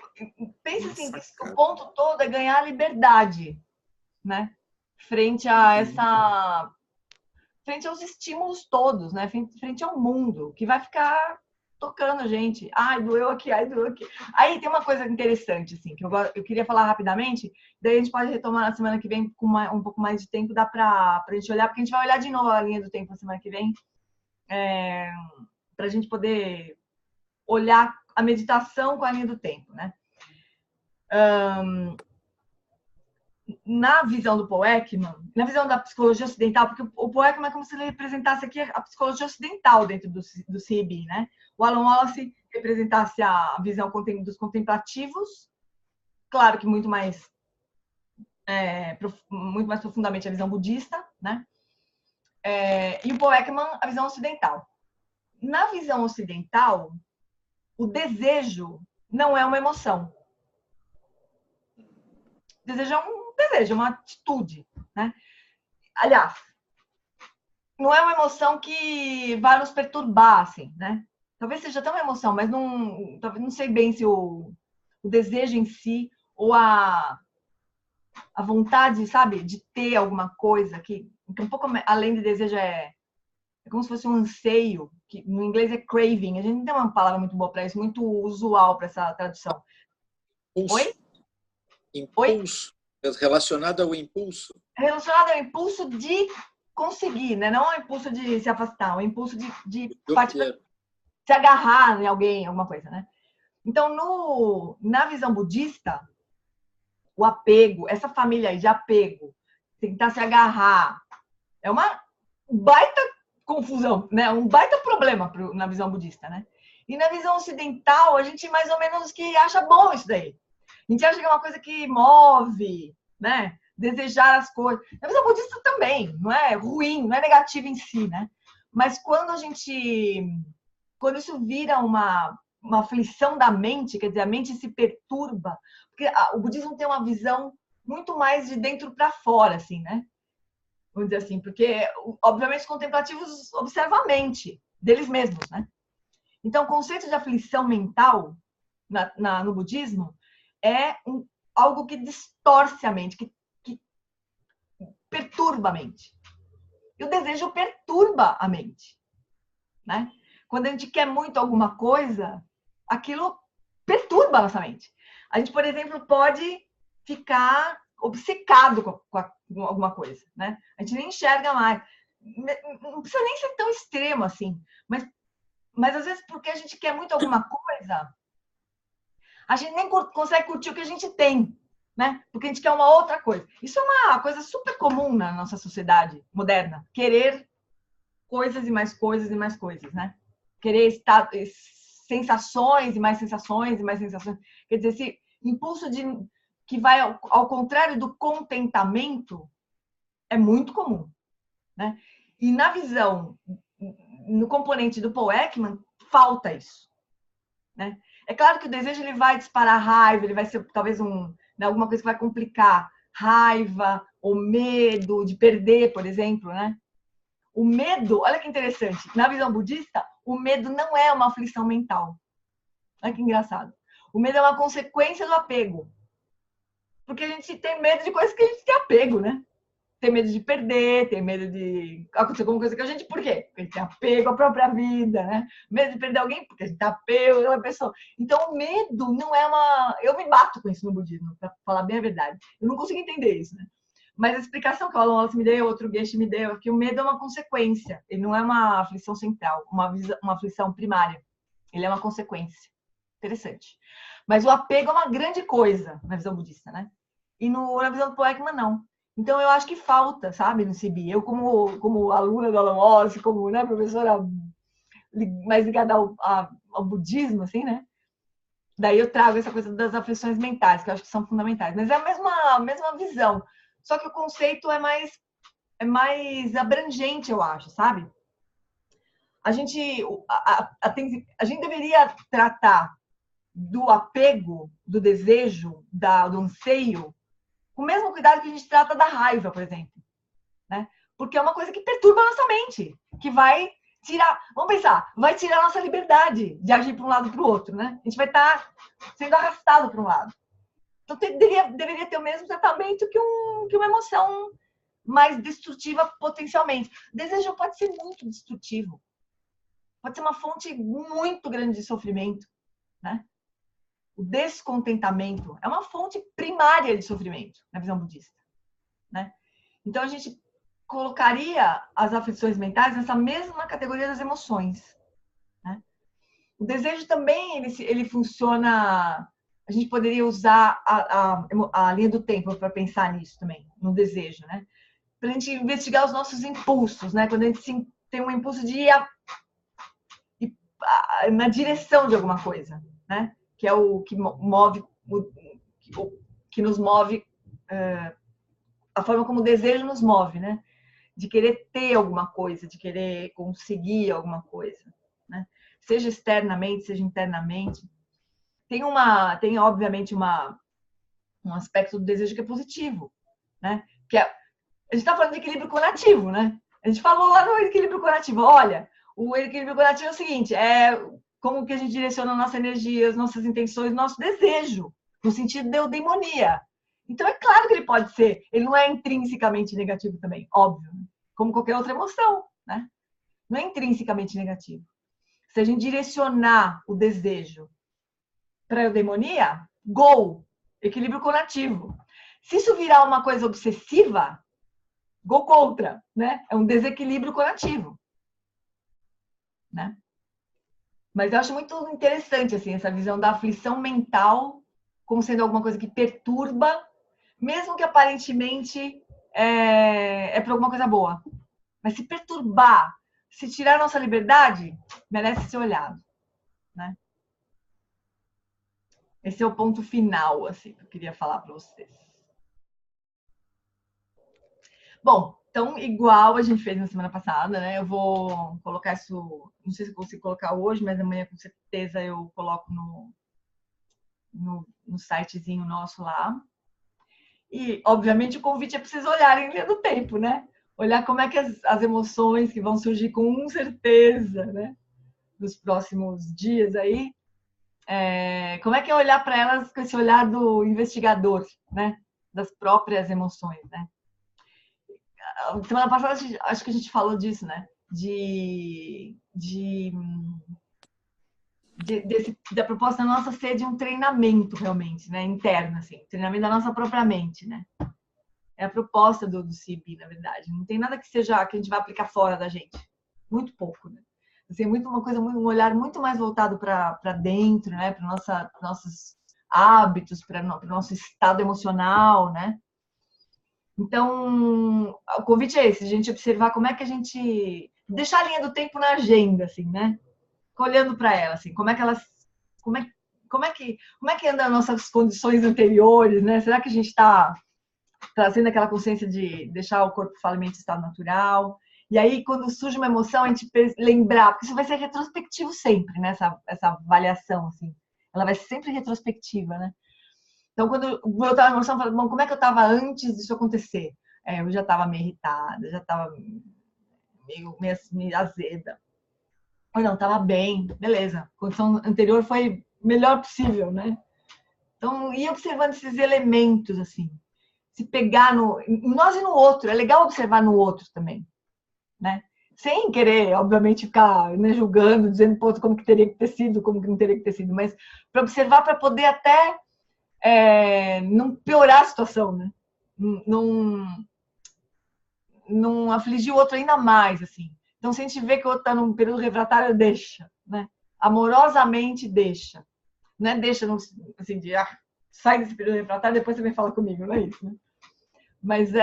pensa assim, que o ponto todo é ganhar a liberdade, né? Frente aos estímulos todos, né? Frente ao mundo, que vai ficar tocando a gente. Ai, doeu aqui, ai, doeu aqui. Aí tem uma coisa interessante, assim, que eu queria falar rapidamente, daí a gente pode retomar na semana que vem com um pouco mais de tempo, dá pra gente olhar, porque a gente vai olhar de novo a linha do tempo na semana que vem, pra gente poder olhar a meditação com a linha do tempo, né? Na visão do Paul Ekman, na visão da psicologia ocidental, porque o Paul Ekman é como se ele representasse aqui a psicologia ocidental dentro do CIB, né? O Alan Wallace representasse a visão dos contemplativos, claro que muito mais profundamente a visão budista, né? E o Paul Ekman, a visão ocidental. Na visão ocidental, o desejo não é uma emoção. O desejo é uma atitude, né? Aliás, não é uma emoção que vai nos perturbar, assim, né? Talvez seja até uma emoção, mas não sei bem se o desejo em si ou a vontade, sabe, de ter alguma coisa que um pouco além de desejo É como se fosse um anseio, que no inglês é craving. A gente não tem uma palavra muito boa para isso, muito usual para essa tradução. Impulso. Oi? Impulso. Relacionado ao impulso. Relacionado ao impulso de conseguir, né? Não ao impulso de se afastar, ao impulso de se agarrar em alguém, alguma coisa, né? Então, na visão budista, o apego, essa família aí de apego, tentar se agarrar, é uma baita confusão, né? Um baita problema na visão budista, né? E na visão ocidental, a gente mais ou menos que acha bom isso daí. A gente acha que é uma coisa que move, né? Desejar as coisas. Na visão budista também, não é ruim, não é negativo em si, né? Mas quando isso vira uma aflição da mente, quer dizer, a mente se perturba, porque o budismo tem uma visão muito mais de dentro para fora, assim, né? Vamos dizer assim, porque, obviamente, os contemplativos observam a mente deles mesmos, né? Então, o conceito de aflição mental no budismo é algo que distorce a mente, que perturba a mente. E o desejo perturba a mente, né? Quando a gente quer muito alguma coisa, aquilo perturba a nossa mente. A gente, por exemplo, pode ficar obcecado com alguma coisa, né? A gente nem enxerga mais. Não precisa nem ser tão extremo assim, mas às vezes porque a gente quer muito alguma coisa, a gente nem consegue curtir o que a gente tem, né? Porque a gente quer uma outra coisa. Isso é uma coisa super comum na nossa sociedade moderna, querer coisas e mais coisas e mais coisas, né? Querer sensações e mais sensações e mais sensações. Quer dizer, esse impulso que vai ao contrário do contentamento é muito comum, né? E na visão, no componente do Paul Ekman, falta isso, né? É claro que o desejo ele vai disparar raiva, ele vai ser talvez alguma coisa que vai complicar raiva ou medo de perder, por exemplo, né? O medo, olha que interessante, na visão budista, o medo não é uma aflição mental. Olha que engraçado. O medo é uma consequência do apego. Porque a gente tem medo de coisas que a gente tem apego, né? Tem medo de perder, tem medo de acontecer alguma coisa com a gente, por quê? Porque a gente tem apego à própria vida, né? Medo de perder alguém, porque a gente tem apego àquela pessoa. Então, o medo não é uma... Eu me bato com isso no budismo, para falar bem a verdade. Eu não consigo entender isso, né? Mas a explicação que o Alan Wallace me deu, outro Geshe me deu, é que o medo é uma consequência. Ele não é uma aflição central, uma aflição primária. Ele é uma consequência. Interessante. Mas o apego é uma grande coisa na visão budista, né? E na visão do Paul Ekman, não. Então, eu acho que falta, sabe, no CB. Eu, como aluna do Alan Wallace, como, né, professora mais ligada ao budismo, assim, né? Daí eu trago essa coisa das aflições mentais, que eu acho que são fundamentais. Mas é a mesma visão. Só que o conceito é mais abrangente, eu acho, sabe? A gente deveria tratar do apego, do desejo, do anseio, com o mesmo cuidado que a gente trata da raiva, por exemplo. Né? Porque é uma coisa que perturba a nossa mente, que vai tirar, vamos pensar, vai tirar a nossa liberdade de agir para um lado para o outro. Né? A gente vai estar sendo arrastado para um lado. Então, deveria ter o mesmo tratamento que uma emoção mais destrutiva potencialmente. O desejo pode ser muito destrutivo. Pode ser uma fonte muito grande de sofrimento. Né? O descontentamento é uma fonte primária de sofrimento na visão budista. Né? Então, a gente colocaria as aflições mentais nessa mesma categoria das emoções. Né? O desejo também, ele funciona... A gente poderia usar a linha do tempo para pensar nisso também, no desejo, né? Para a gente investigar os nossos impulsos, né? Quando a gente tem um impulso de ir na direção de alguma coisa, né? Que é o que move, que nos move, a forma como o desejo nos move, né? De querer ter alguma coisa, de querer conseguir alguma coisa, né? Seja externamente, seja internamente. Tem obviamente, um aspecto do desejo que é positivo, né? A gente está falando de equilíbrio conativo, né? A gente falou lá no equilíbrio conativo. Olha, o equilíbrio conativo é o seguinte, é como que a gente direciona a nossa energia, as nossas intenções, nosso desejo, no sentido de eudemonia. Então, é claro que ele pode ser, ele não é intrinsecamente negativo também, óbvio, como qualquer outra emoção, né? não é intrinsecamente negativo. Se a gente direcionar o desejo para a eudemonia, gol, equilíbrio conativo. Se isso virar uma coisa obsessiva, gol contra, né? É um desequilíbrio conativo, né? Mas eu acho muito interessante assim essa visão da aflição mental como sendo alguma coisa que perturba, mesmo que aparentemente é por alguma coisa boa. Mas se perturbar, se tirar nossa liberdade, merece ser olhado, né? Esse é o ponto final, assim, que eu queria falar para vocês. Bom, então, igual a gente fez na semana passada, né? Eu vou colocar isso, não sei se eu consigo colocar hoje, mas amanhã com certeza eu coloco no sitezinho nosso lá. E, obviamente, o convite é para vocês olharem em linha do tempo, né? Olhar como é que as emoções que vão surgir com certeza, né? Nos próximos dias aí, como é que é olhar para elas com esse olhar do investigador, né? Das próprias emoções, né? Semana passada, acho que a gente falou disso, né? Da proposta nossa ser de um treinamento realmente, né? Interno, assim. Treinamento da nossa própria mente, né? É a proposta do CIB, na verdade. Não tem nada que seja que a gente vai aplicar fora da gente. Muito pouco, né? Assim, uma coisa, um olhar muito mais voltado para dentro, né? Para nossos hábitos, para o nosso estado emocional, né? Então, o convite é esse, a gente observar como é que a gente deixar a linha do tempo na agenda, assim, né? Olhando para ela, assim, como é que andam as nossas condições anteriores, né? Será que a gente está trazendo aquela consciência de deixar o corpo falar em estado natural? E aí, quando surge uma emoção, a gente lembrar, porque isso vai ser retrospectivo sempre, né? Essa avaliação, assim, ela vai ser sempre retrospectiva, né? Então, quando eu estava emoção, eu falei, bom, como é que eu estava antes disso acontecer? Eu já estava meio irritada, já estava meio azeda. Ou não, estava bem, beleza. A condição anterior foi melhor possível, né? Então, ir observando esses elementos, assim. Se pegar em nós e no outro. É legal observar no outro também, né? Sem querer, obviamente, ficar, né, julgando, dizendo como que teria que ter sido, como que não teria que ter sido, mas para observar, para poder até não piorar a situação, né? Não afligir o outro ainda mais, assim. Então, se a gente vê que o outro está num período refratário, deixa, né? Amorosamente deixa. Não é deixa, assim, de sai desse período refratário, depois você vem falar comigo, não é isso, né? Mas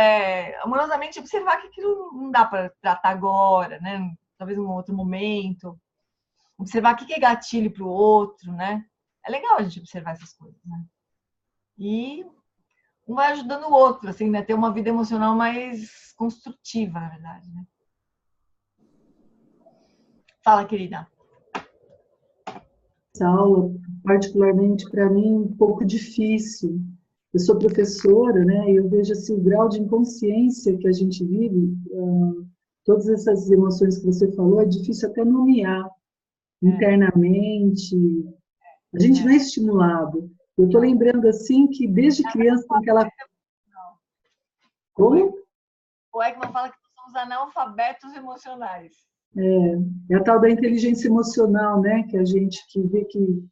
amorosamente observar que aquilo não dá para tratar agora, né? Talvez em um outro momento. Observar o que é gatilho para o outro, né? É legal a gente observar essas coisas, né? E um vai ajudando o outro, assim, né? Ter uma vida emocional mais construtiva, na verdade, né? Fala, querida. Essa aula, particularmente para mim, um pouco difícil. Eu sou professora, né? E eu vejo assim, o grau de inconsciência que a gente vive, todas essas emoções que você falou, é difícil até nomear internamente. A gente não é estimulado. Eu estou lembrando assim que desde criança tem aquela... Como? O Ekman fala que nós somos analfabetos emocionais. É a tal da inteligência emocional, né? Que a gente que vê que...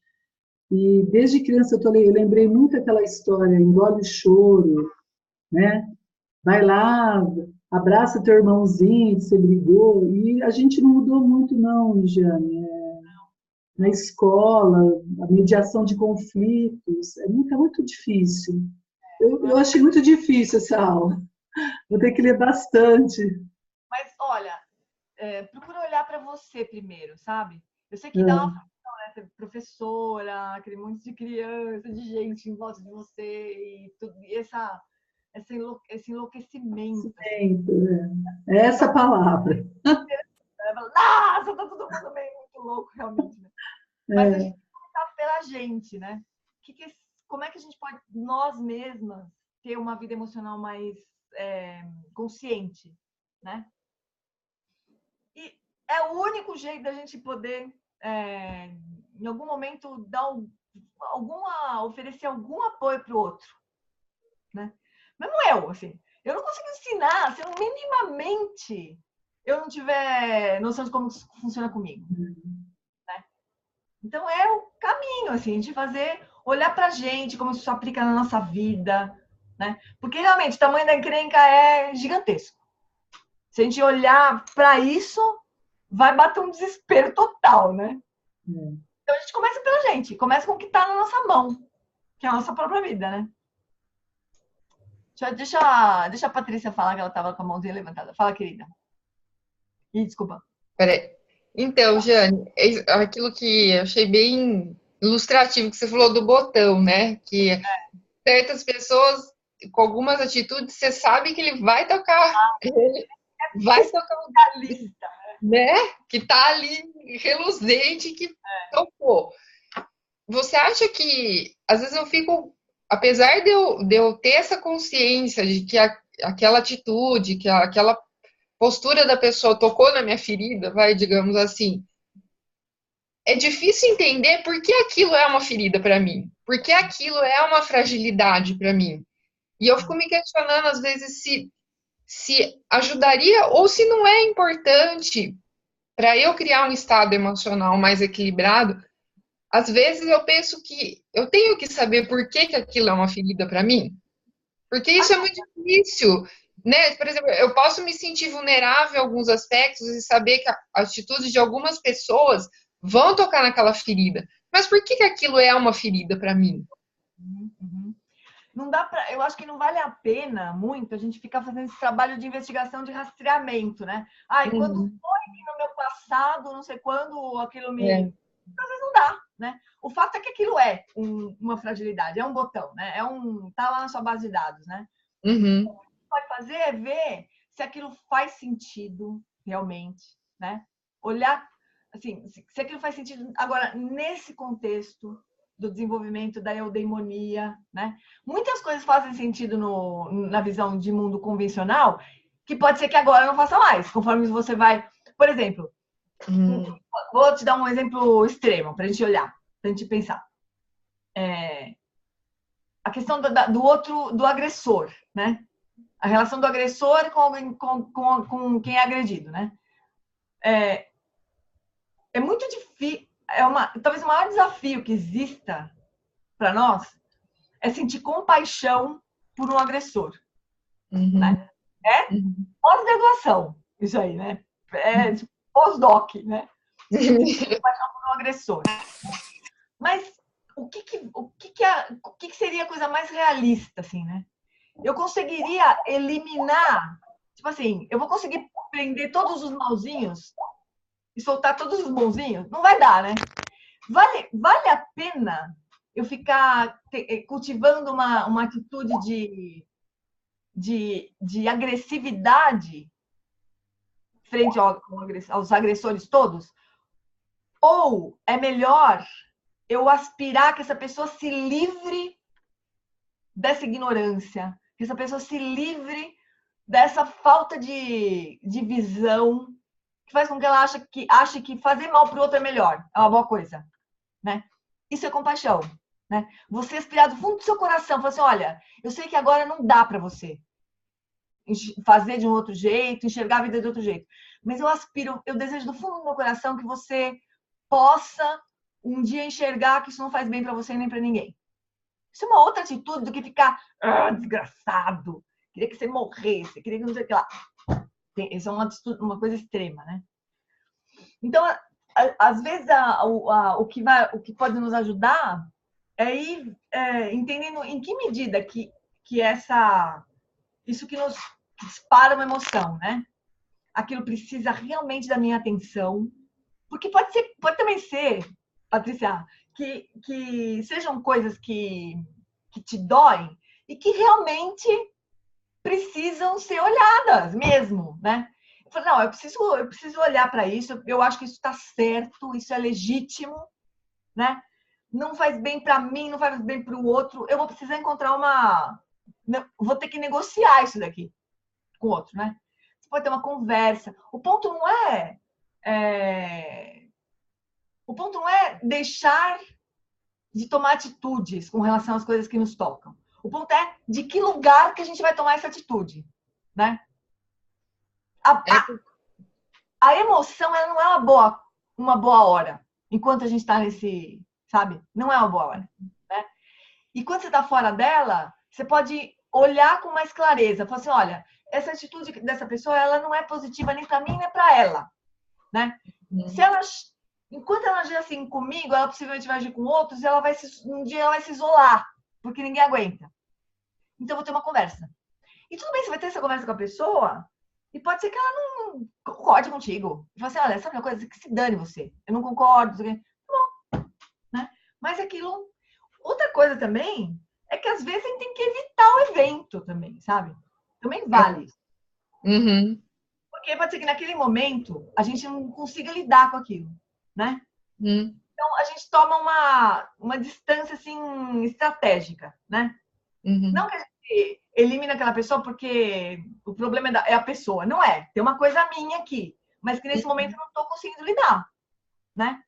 E desde criança eu lembrei muito aquela história, engole o choro, né? Vai lá, abraça teu irmãozinho que você brigou. E a gente não mudou muito não, Jane. Na escola, a mediação de conflitos, é muito difícil. Eu achei muito difícil essa aula. Vou ter que ler bastante. Mas, olha, procura olhar para você primeiro, sabe? Eu sei que dá uma aflição, né? Ser professora, aquele monte de criança, de gente em volta de você, e esse enlouquecimento. É essa palavra. Nossa, tá todo mundo meio muito louco, realmente, né? Mas a gente começar pela gente, né? Como é que a gente pode, nós mesmas, ter uma vida emocional mais consciente, né? E é o único jeito da gente poder, em algum momento, oferecer algum apoio para o outro, né? Mesmo eu, assim, eu não consigo ensinar, se eu minimamente eu não tiver noção de como isso funciona comigo. Né? Então, é o caminho, assim, de fazer, olhar pra gente, como isso se aplica na nossa vida, né? Porque, realmente, o tamanho da encrenca é gigantesco. Se a gente olhar para isso, vai bater um desespero total, né? Então a gente começa pela gente, começa com o que está na nossa mão, que é a nossa própria vida, né? Deixa a Patrícia falar que ela estava com a mãozinha levantada. Fala, querida. Ih, desculpa. Peraí. Então, Jane, aquilo que eu achei bem ilustrativo que você falou do botão, né? Que certas pessoas, com algumas atitudes, você sabe que ele vai tocar. Vai tocar a lista, né? Que tá ali reluzente, que tocou. Você acha que, às vezes eu fico, apesar de eu ter essa consciência de que aquela atitude, que aquela postura da pessoa tocou na minha ferida, vai, digamos assim, é difícil entender por que aquilo é uma ferida para mim, por que aquilo é uma fragilidade para mim. E eu fico me questionando, às vezes, se ajudaria ou se não é importante para eu criar um estado emocional mais equilibrado. Às vezes eu penso que eu tenho que saber por que aquilo é uma ferida para mim, porque isso é muito difícil, né? Por exemplo, eu posso me sentir vulnerável em alguns aspectos e saber que a atitude de algumas pessoas vão tocar naquela ferida, mas por que aquilo é uma ferida para mim? Não dá para, eu acho que não vale a pena muito a gente ficar fazendo esse trabalho de investigação, de rastreamento, né? Ai, quando foi no meu passado, não sei quando, aquilo me... Às vezes não dá, né? O fato é que aquilo é uma fragilidade, é um botão, né? Tá lá na sua base de dados, né? O que você pode fazer é ver se aquilo faz sentido realmente, né? Olhar, assim, se aquilo faz sentido agora nesse contexto do desenvolvimento da eudeimonia, né? Muitas coisas fazem sentido na visão de mundo convencional, que pode ser que agora não faça mais, conforme você vai... Por exemplo, vou te dar um exemplo extremo, para a gente olhar, para a gente pensar. A questão do agressor, né? A relação do agressor com quem é agredido, né? É muito difícil... talvez o maior desafio que exista para nós é sentir compaixão por um agressor. Né? Pós-graduação, isso aí, né? Tipo, pós-doc, né? Sentir compaixão por um agressor. Mas o que seria a coisa mais realista, assim, né? Eu conseguiria eliminar, tipo assim, eu vou conseguir prender todos os malzinhos e soltar todos os bonzinhos? Não vai dar, né? Vale a pena eu ficar cultivando uma atitude de agressividade frente aos agressores todos? Ou é melhor eu aspirar que essa pessoa se livre dessa ignorância, que essa pessoa se livre dessa falta de visão que faz com que ela ache que fazer mal para o outro é melhor, é uma boa coisa, né? Isso é compaixão, né? Você aspirar do fundo do seu coração, falar assim, olha, eu sei que agora não dá para você fazer de um outro jeito, enxergar a vida de outro jeito, mas eu desejo do fundo do meu coração que você possa um dia enxergar que isso não faz bem para você nem para ninguém. Isso é uma outra atitude do que ficar desgraçado, queria que você morresse, queria que não sei o que lá. Isso é uma coisa extrema, né? Então, às vezes, o que pode nos ajudar é ir entendendo em que medida que isso que nos dispara uma emoção, né? Aquilo precisa realmente da minha atenção. Porque pode também ser, Patrícia, que sejam coisas que te doem e que realmente precisam ser olhadas mesmo, né? Eu falei, não, eu preciso olhar para isso, eu acho que isso está certo, isso é legítimo, né? Não faz bem para mim, não faz bem para o outro, eu vou precisar encontrar vou ter que negociar isso daqui com o outro, né? Você pode ter uma conversa. O ponto não é deixar de tomar atitudes com relação às coisas que nos tocam. O ponto é de que lugar que a gente vai tomar essa atitude, né? a emoção ela não é uma boa hora. Enquanto a gente está nesse, sabe? Não é uma boa hora. Né? E quando você está fora dela, você pode olhar com mais clareza. Falar assim, olha, essa atitude dessa pessoa, ela não é positiva nem para mim, nem para ela. Né? Se ela, enquanto ela agir assim comigo, ela possivelmente vai agir com outros e um dia ela vai se isolar, porque ninguém aguenta. Então, eu vou ter uma conversa. E tudo bem, você vai ter essa conversa com a pessoa e pode ser que ela não concorde contigo. E fala assim, olha, sabe uma coisa? Que se dane você. Eu não concordo. Tá bom. Né? Mas aquilo... Outra coisa também é que às vezes a gente tem que evitar o evento também, sabe? Também vale. Uhum. Porque pode ser que naquele momento a gente não consiga lidar com aquilo, né? Então a gente toma uma distância assim estratégica, né? Não que a gente elimine aquela pessoa porque o problema é a pessoa, não é. Tem uma coisa minha aqui, mas que nesse momento eu não estou conseguindo lidar, né?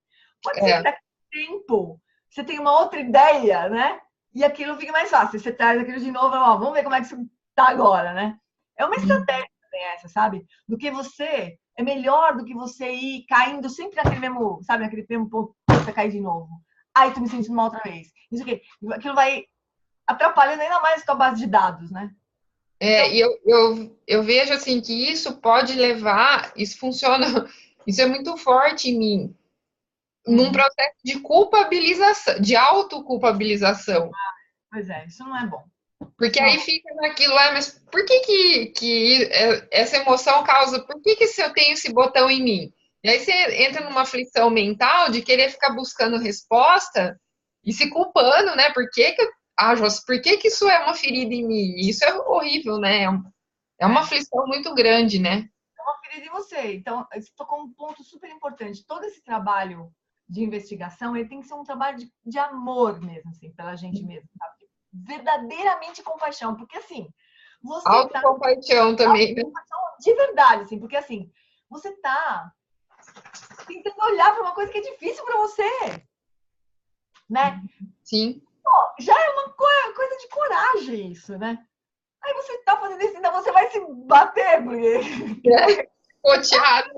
Pode ser que daqui a tempo você tem uma outra ideia, né? E aquilo fica mais fácil. Você traz aquilo de novo, ó, vamos ver como é que você tá agora, né? É uma estratégia também essa, sabe? Do que você... É melhor do que você ir caindo sempre naquele mesmo, sabe? Naquele mesmo ponto que você cair de novo. Ai, tô me sentindo mal outra vez. Isso aqui. Aquilo vai atrapalhando ainda mais a tua base de dados, né? E eu vejo assim que isso pode levar, isso funciona, isso é muito forte em mim, num processo de culpabilização, de autoculpabilização. Pois é, isso não é bom. Porque aí fica naquilo lá, mas por que essa emoção causa, por que se eu tenho esse botão em mim? E aí você entra numa aflição mental de querer ficar buscando resposta e se culpando, né? Por que isso é uma ferida em mim? E isso é horrível, né? É uma aflição muito grande, né? É uma ferida em você. Então, você tocou um ponto super importante. Todo esse trabalho de investigação, ele tem que ser um trabalho de amor mesmo, assim, pela gente mesmo, sabe? Verdadeiramente compaixão, porque assim, você autocompaixão também, né? De verdade, assim, porque assim, você tá tentando olhar para uma coisa que é difícil para você, né? Sim. Pô, já é uma coisa de coragem isso, né? Aí você tá fazendo isso, então você vai se bater, porque... Coteado.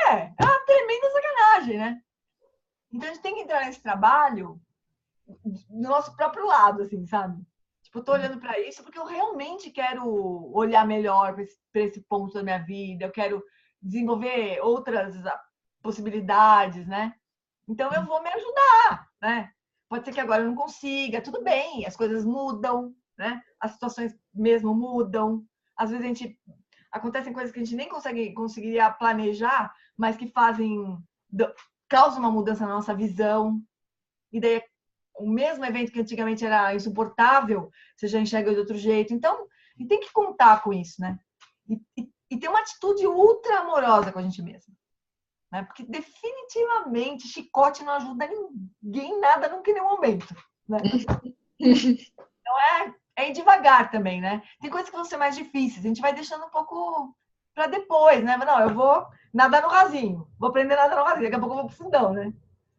É uma tremenda sacanagem, né? Então a gente tem que entrar nesse trabalho do nosso próprio lado, assim, sabe? Tipo, eu tô olhando para isso porque eu realmente quero olhar melhor para esse ponto da minha vida, eu quero desenvolver outras possibilidades, né? Então eu vou me ajudar, né? Pode ser que agora eu não consiga, tudo bem, as coisas mudam, né? As situações mesmo mudam. Às vezes acontecem coisas que a gente nem conseguiria planejar, mas que causam uma mudança na nossa visão. E daí o mesmo evento que antigamente era insuportável, você já enxerga de outro jeito. Então, a gente tem que contar com isso, né? E ter uma atitude ultra amorosa com a gente mesmo. Né? Porque definitivamente chicote não ajuda ninguém nada nunca em nenhum momento. Né? Então é ir devagar também, né? Tem coisas que vão ser mais difíceis, a gente vai deixando um pouco para depois, né? Mas não, eu vou nadar no rasinho, vou aprender a nadar no rasinho, daqui a pouco eu vou pro fundão, né?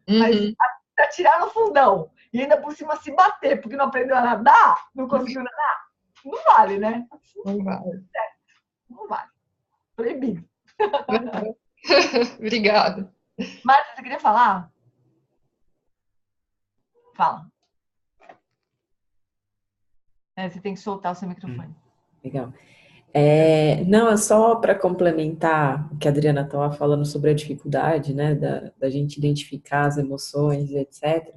Mas atirar no fundão e ainda por cima se bater porque não aprendeu a nadar, não conseguiu nadar, não vale, né? Não vale. Não vale. Proibido. Obrigada. Márcia, você queria falar? Fala. Você tem que soltar o seu microfone. Legal. Não, é só para complementar o que a Adriana estava falando sobre a dificuldade, né, da gente identificar as emoções, etc.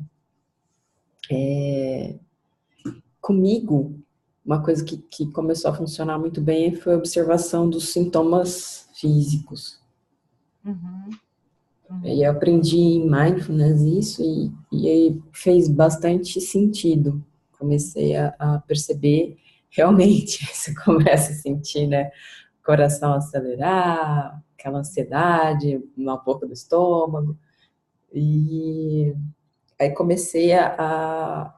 Comigo, uma coisa que começou a funcionar muito bem foi a observação dos sintomas físicos. E eu aprendi em mindfulness isso e aí fez bastante sentido. Comecei a perceber, realmente, você começa a sentir, né, o coração acelerar, aquela ansiedade na boca do estômago. E aí comecei a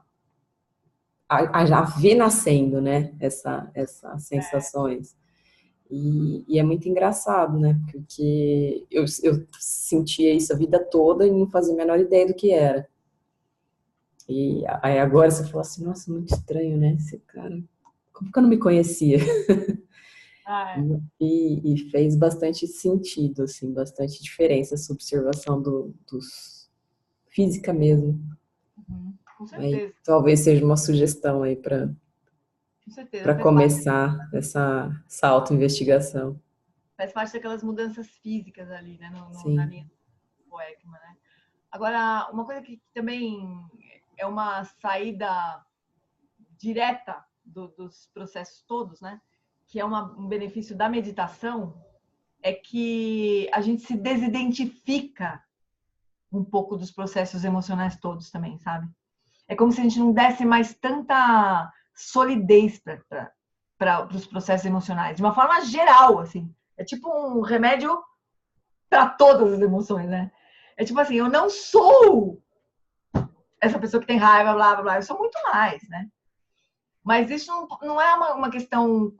ver nascendo, né, essas sensações. E é muito engraçado, né? Porque eu sentia isso a vida toda e não fazia a menor ideia do que era. E aí agora você fala assim, nossa, muito estranho, né? Esse cara, como que eu não me conhecia? E fez bastante sentido, assim, bastante diferença essa observação dos física mesmo. Com certeza. Aí, talvez seja uma sugestão aí para começar essa auto-investigação. Faz parte daquelas mudanças físicas ali, né? Sim. Na linha do Ekman, né? Agora, uma coisa que também é uma saída direta dos processos todos, né? Que é um benefício da meditação, é que a gente se desidentifica um pouco dos processos emocionais todos também, sabe? É como se a gente não desse mais tanta solidez para os processos emocionais, de uma forma geral, assim. É tipo um remédio para todas as emoções, né? É tipo assim, eu não sou essa pessoa que tem raiva, blá, blá, blá. Eu sou muito mais, né? Mas isso não é uma questão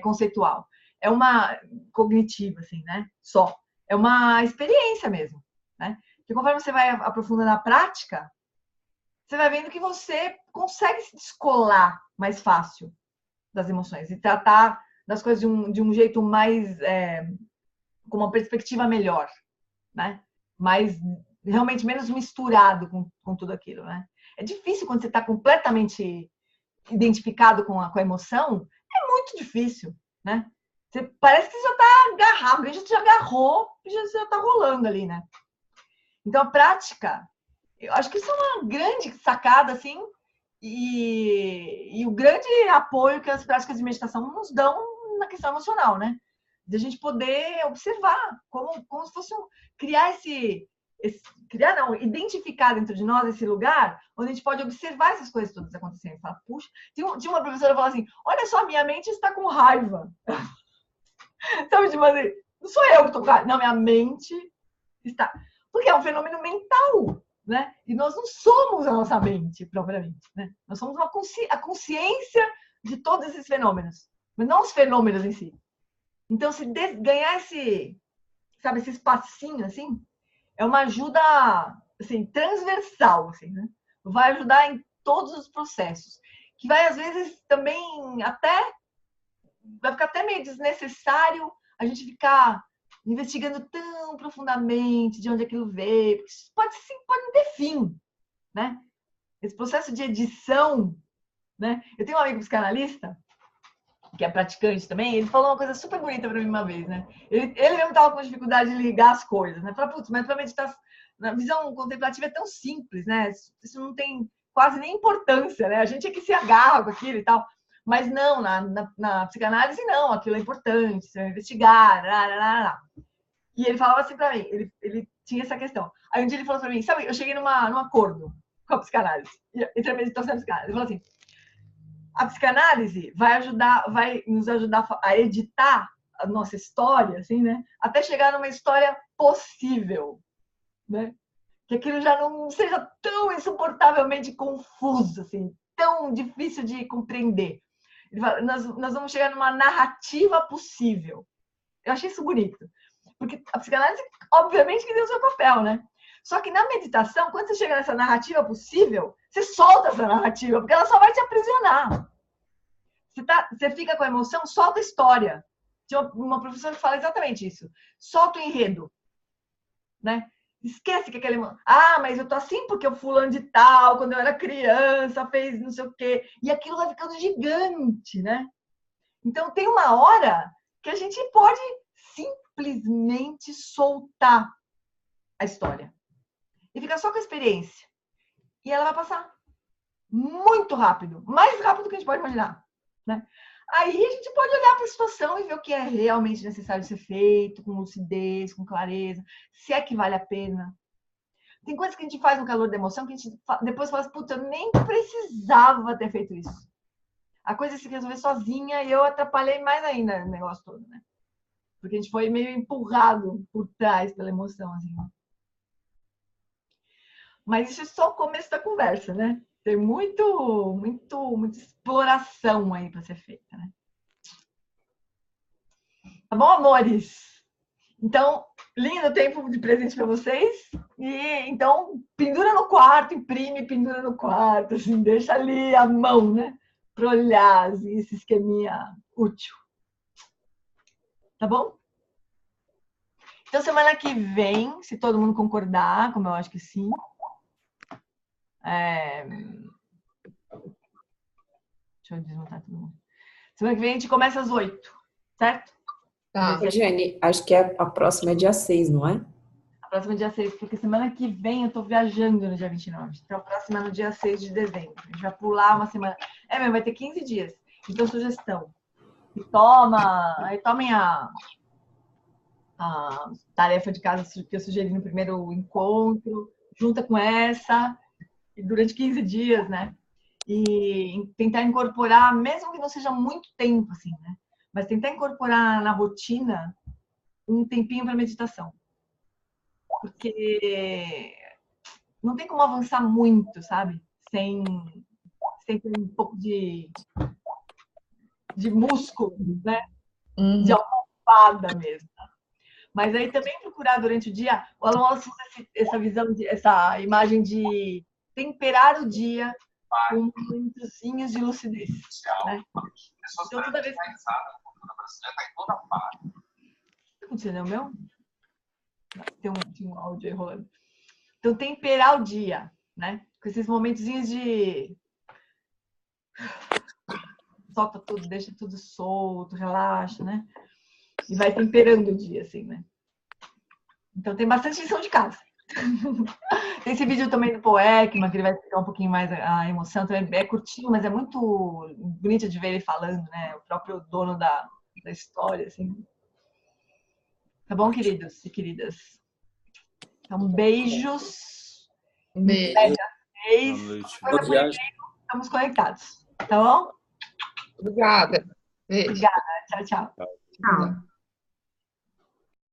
conceitual. É uma cognitiva, assim, né? Só. É uma experiência mesmo, né? Porque conforme você vai aprofundando na prática, você vai vendo que você consegue se descolar mais fácil das emoções e tratar das coisas de um jeito mais... com uma perspectiva melhor, né? Mais, realmente menos misturado com tudo aquilo, né? É difícil quando você está completamente identificado com a emoção, é muito difícil, né? Parece que você já está agarrado, alguém já te agarrou e já está rolando ali, né? Então, a prática, eu acho que isso é uma grande sacada, assim, e o grande apoio que as práticas de meditação nos dão na questão emocional, né? De a gente poder observar, como se fosse criar criar não, identificar dentro de nós esse lugar onde a gente pode observar essas coisas todas acontecendo. Fala, puxa, tinha uma professora que falou assim, olha só, minha mente está com raiva. Sabe, tipo assim, não sou eu que estou com raiva, não, minha mente está... Porque é um fenômeno mental, né? E nós não somos a nossa mente, propriamente, né? Nós somos a consciência de todos esses fenômenos, mas não os fenômenos em si. Então, se ganhar esse espacinho, assim, é uma ajuda, assim, transversal, assim, né? Vai ajudar em todos os processos. Que vai, às vezes, também vai ficar até meio desnecessário a gente ficar investigando tão profundamente de onde aquilo veio. Porque isso pode não ter fim, né? Esse processo de edição, né? Eu tenho um amigo psicanalista que é praticante também, ele falou uma coisa super bonita para mim uma vez, né? Ele mesmo estava com dificuldade de ligar as coisas, né? Fala, putz, mas para meditar, na visão contemplativa é tão simples, né? Isso não tem quase nem importância, né? A gente é que se agarra com aquilo e tal. Mas não, na psicanálise não, aquilo é importante, você vai investigar, E ele falava assim para mim, ele tinha essa questão. Aí um dia ele falou para mim, sabe, eu cheguei num acordo com a psicanálise, entre a meditação e a psicanálise. Ele falou assim, a psicanálise vai nos ajudar a editar a nossa história, assim, né? Até chegar numa história possível, né? Que aquilo já não seja tão insuportavelmente confuso, assim, tão difícil de compreender. Ele fala, nós vamos chegar numa narrativa possível. Eu achei isso bonito. Porque a psicanálise, obviamente, que tem o seu papel, né? Só que na meditação, quando você chega nessa narrativa possível, você solta essa narrativa, porque ela só vai te aprisionar. Você fica com a emoção, solta a história. Tinha uma professora que fala exatamente isso. Solta o enredo. Né? Esquece que aquele... mas eu tô assim porque o fulano de tal, quando eu era criança, fez não sei o quê. E aquilo vai ficando gigante, né? Então, tem uma hora que a gente pode simplesmente soltar a história. E ficar só com a experiência. E ela vai passar muito rápido. Mais rápido do que a gente pode imaginar. Né? Aí a gente pode olhar para a situação e ver o que é realmente necessário ser feito, com lucidez, com clareza, se é que vale a pena. Tem coisas que a gente faz no calor da emoção que a gente depois fala assim, puta, eu nem precisava ter feito isso. A coisa é se resolver sozinha e eu atrapalhei mais ainda o negócio todo, né? Porque a gente foi meio empurrado por trás pela emoção, assim. Mas isso é só o começo da conversa, né? Tem muita exploração aí para ser feita, né? Tá bom, amores? Então, lindo tempo de presente para vocês. E então, pendura no quarto, imprime, pendura no quarto, assim, deixa ali a mão, né? Para olhar assim, esse esqueminha útil. Tá bom? Então, semana que vem, se todo mundo concordar, como eu acho que sim. Deixa eu desmontar todo mundo. Semana que vem a gente começa às 8, certo? Tá. Ô, Jane, acho que a próxima é dia 6, não é? A próxima é dia 6, porque semana que vem eu tô viajando no dia 29. Então, a próxima é no dia 6 de dezembro. A gente vai pular uma semana. Mas vai ter 15 dias. Então, sugestão. Aí tomem a tarefa de casa que eu sugeri no primeiro encontro, junta com essa, e durante 15 dias, né? E tentar incorporar, mesmo que não seja muito tempo, assim, né? Mas tentar incorporar na rotina um tempinho para meditação. Porque não tem como avançar muito, sabe? Sem ter um pouco de músculo, né? De almofada mesmo. Mas aí também procurar durante o dia, o Alan Wallace usa essa visão, essa imagem de temperar o dia com momentozinhos de lucidez. Né? Então toda vez que... Tá acontecendo, é o meu? Tem um áudio aí rolando. Então temperar o dia, né? Com esses momentozinhos de... Solta tudo, deixa tudo solto, relaxa, né? E vai temperando o dia, assim, né? Então tem bastante lição de casa. Tem esse vídeo também do Paul Ekman, que ele vai explicar um pouquinho mais a emoção. Também é curtinho, mas é muito bonito de ver ele falando, né? O próprio dono da história, assim. Tá bom, queridos e queridas? Então, beijos. Beijo. Boa noite. Estamos conectados. Tá bom? Obrigada. Beijo. Obrigada. Tchau, tchau. Tchau.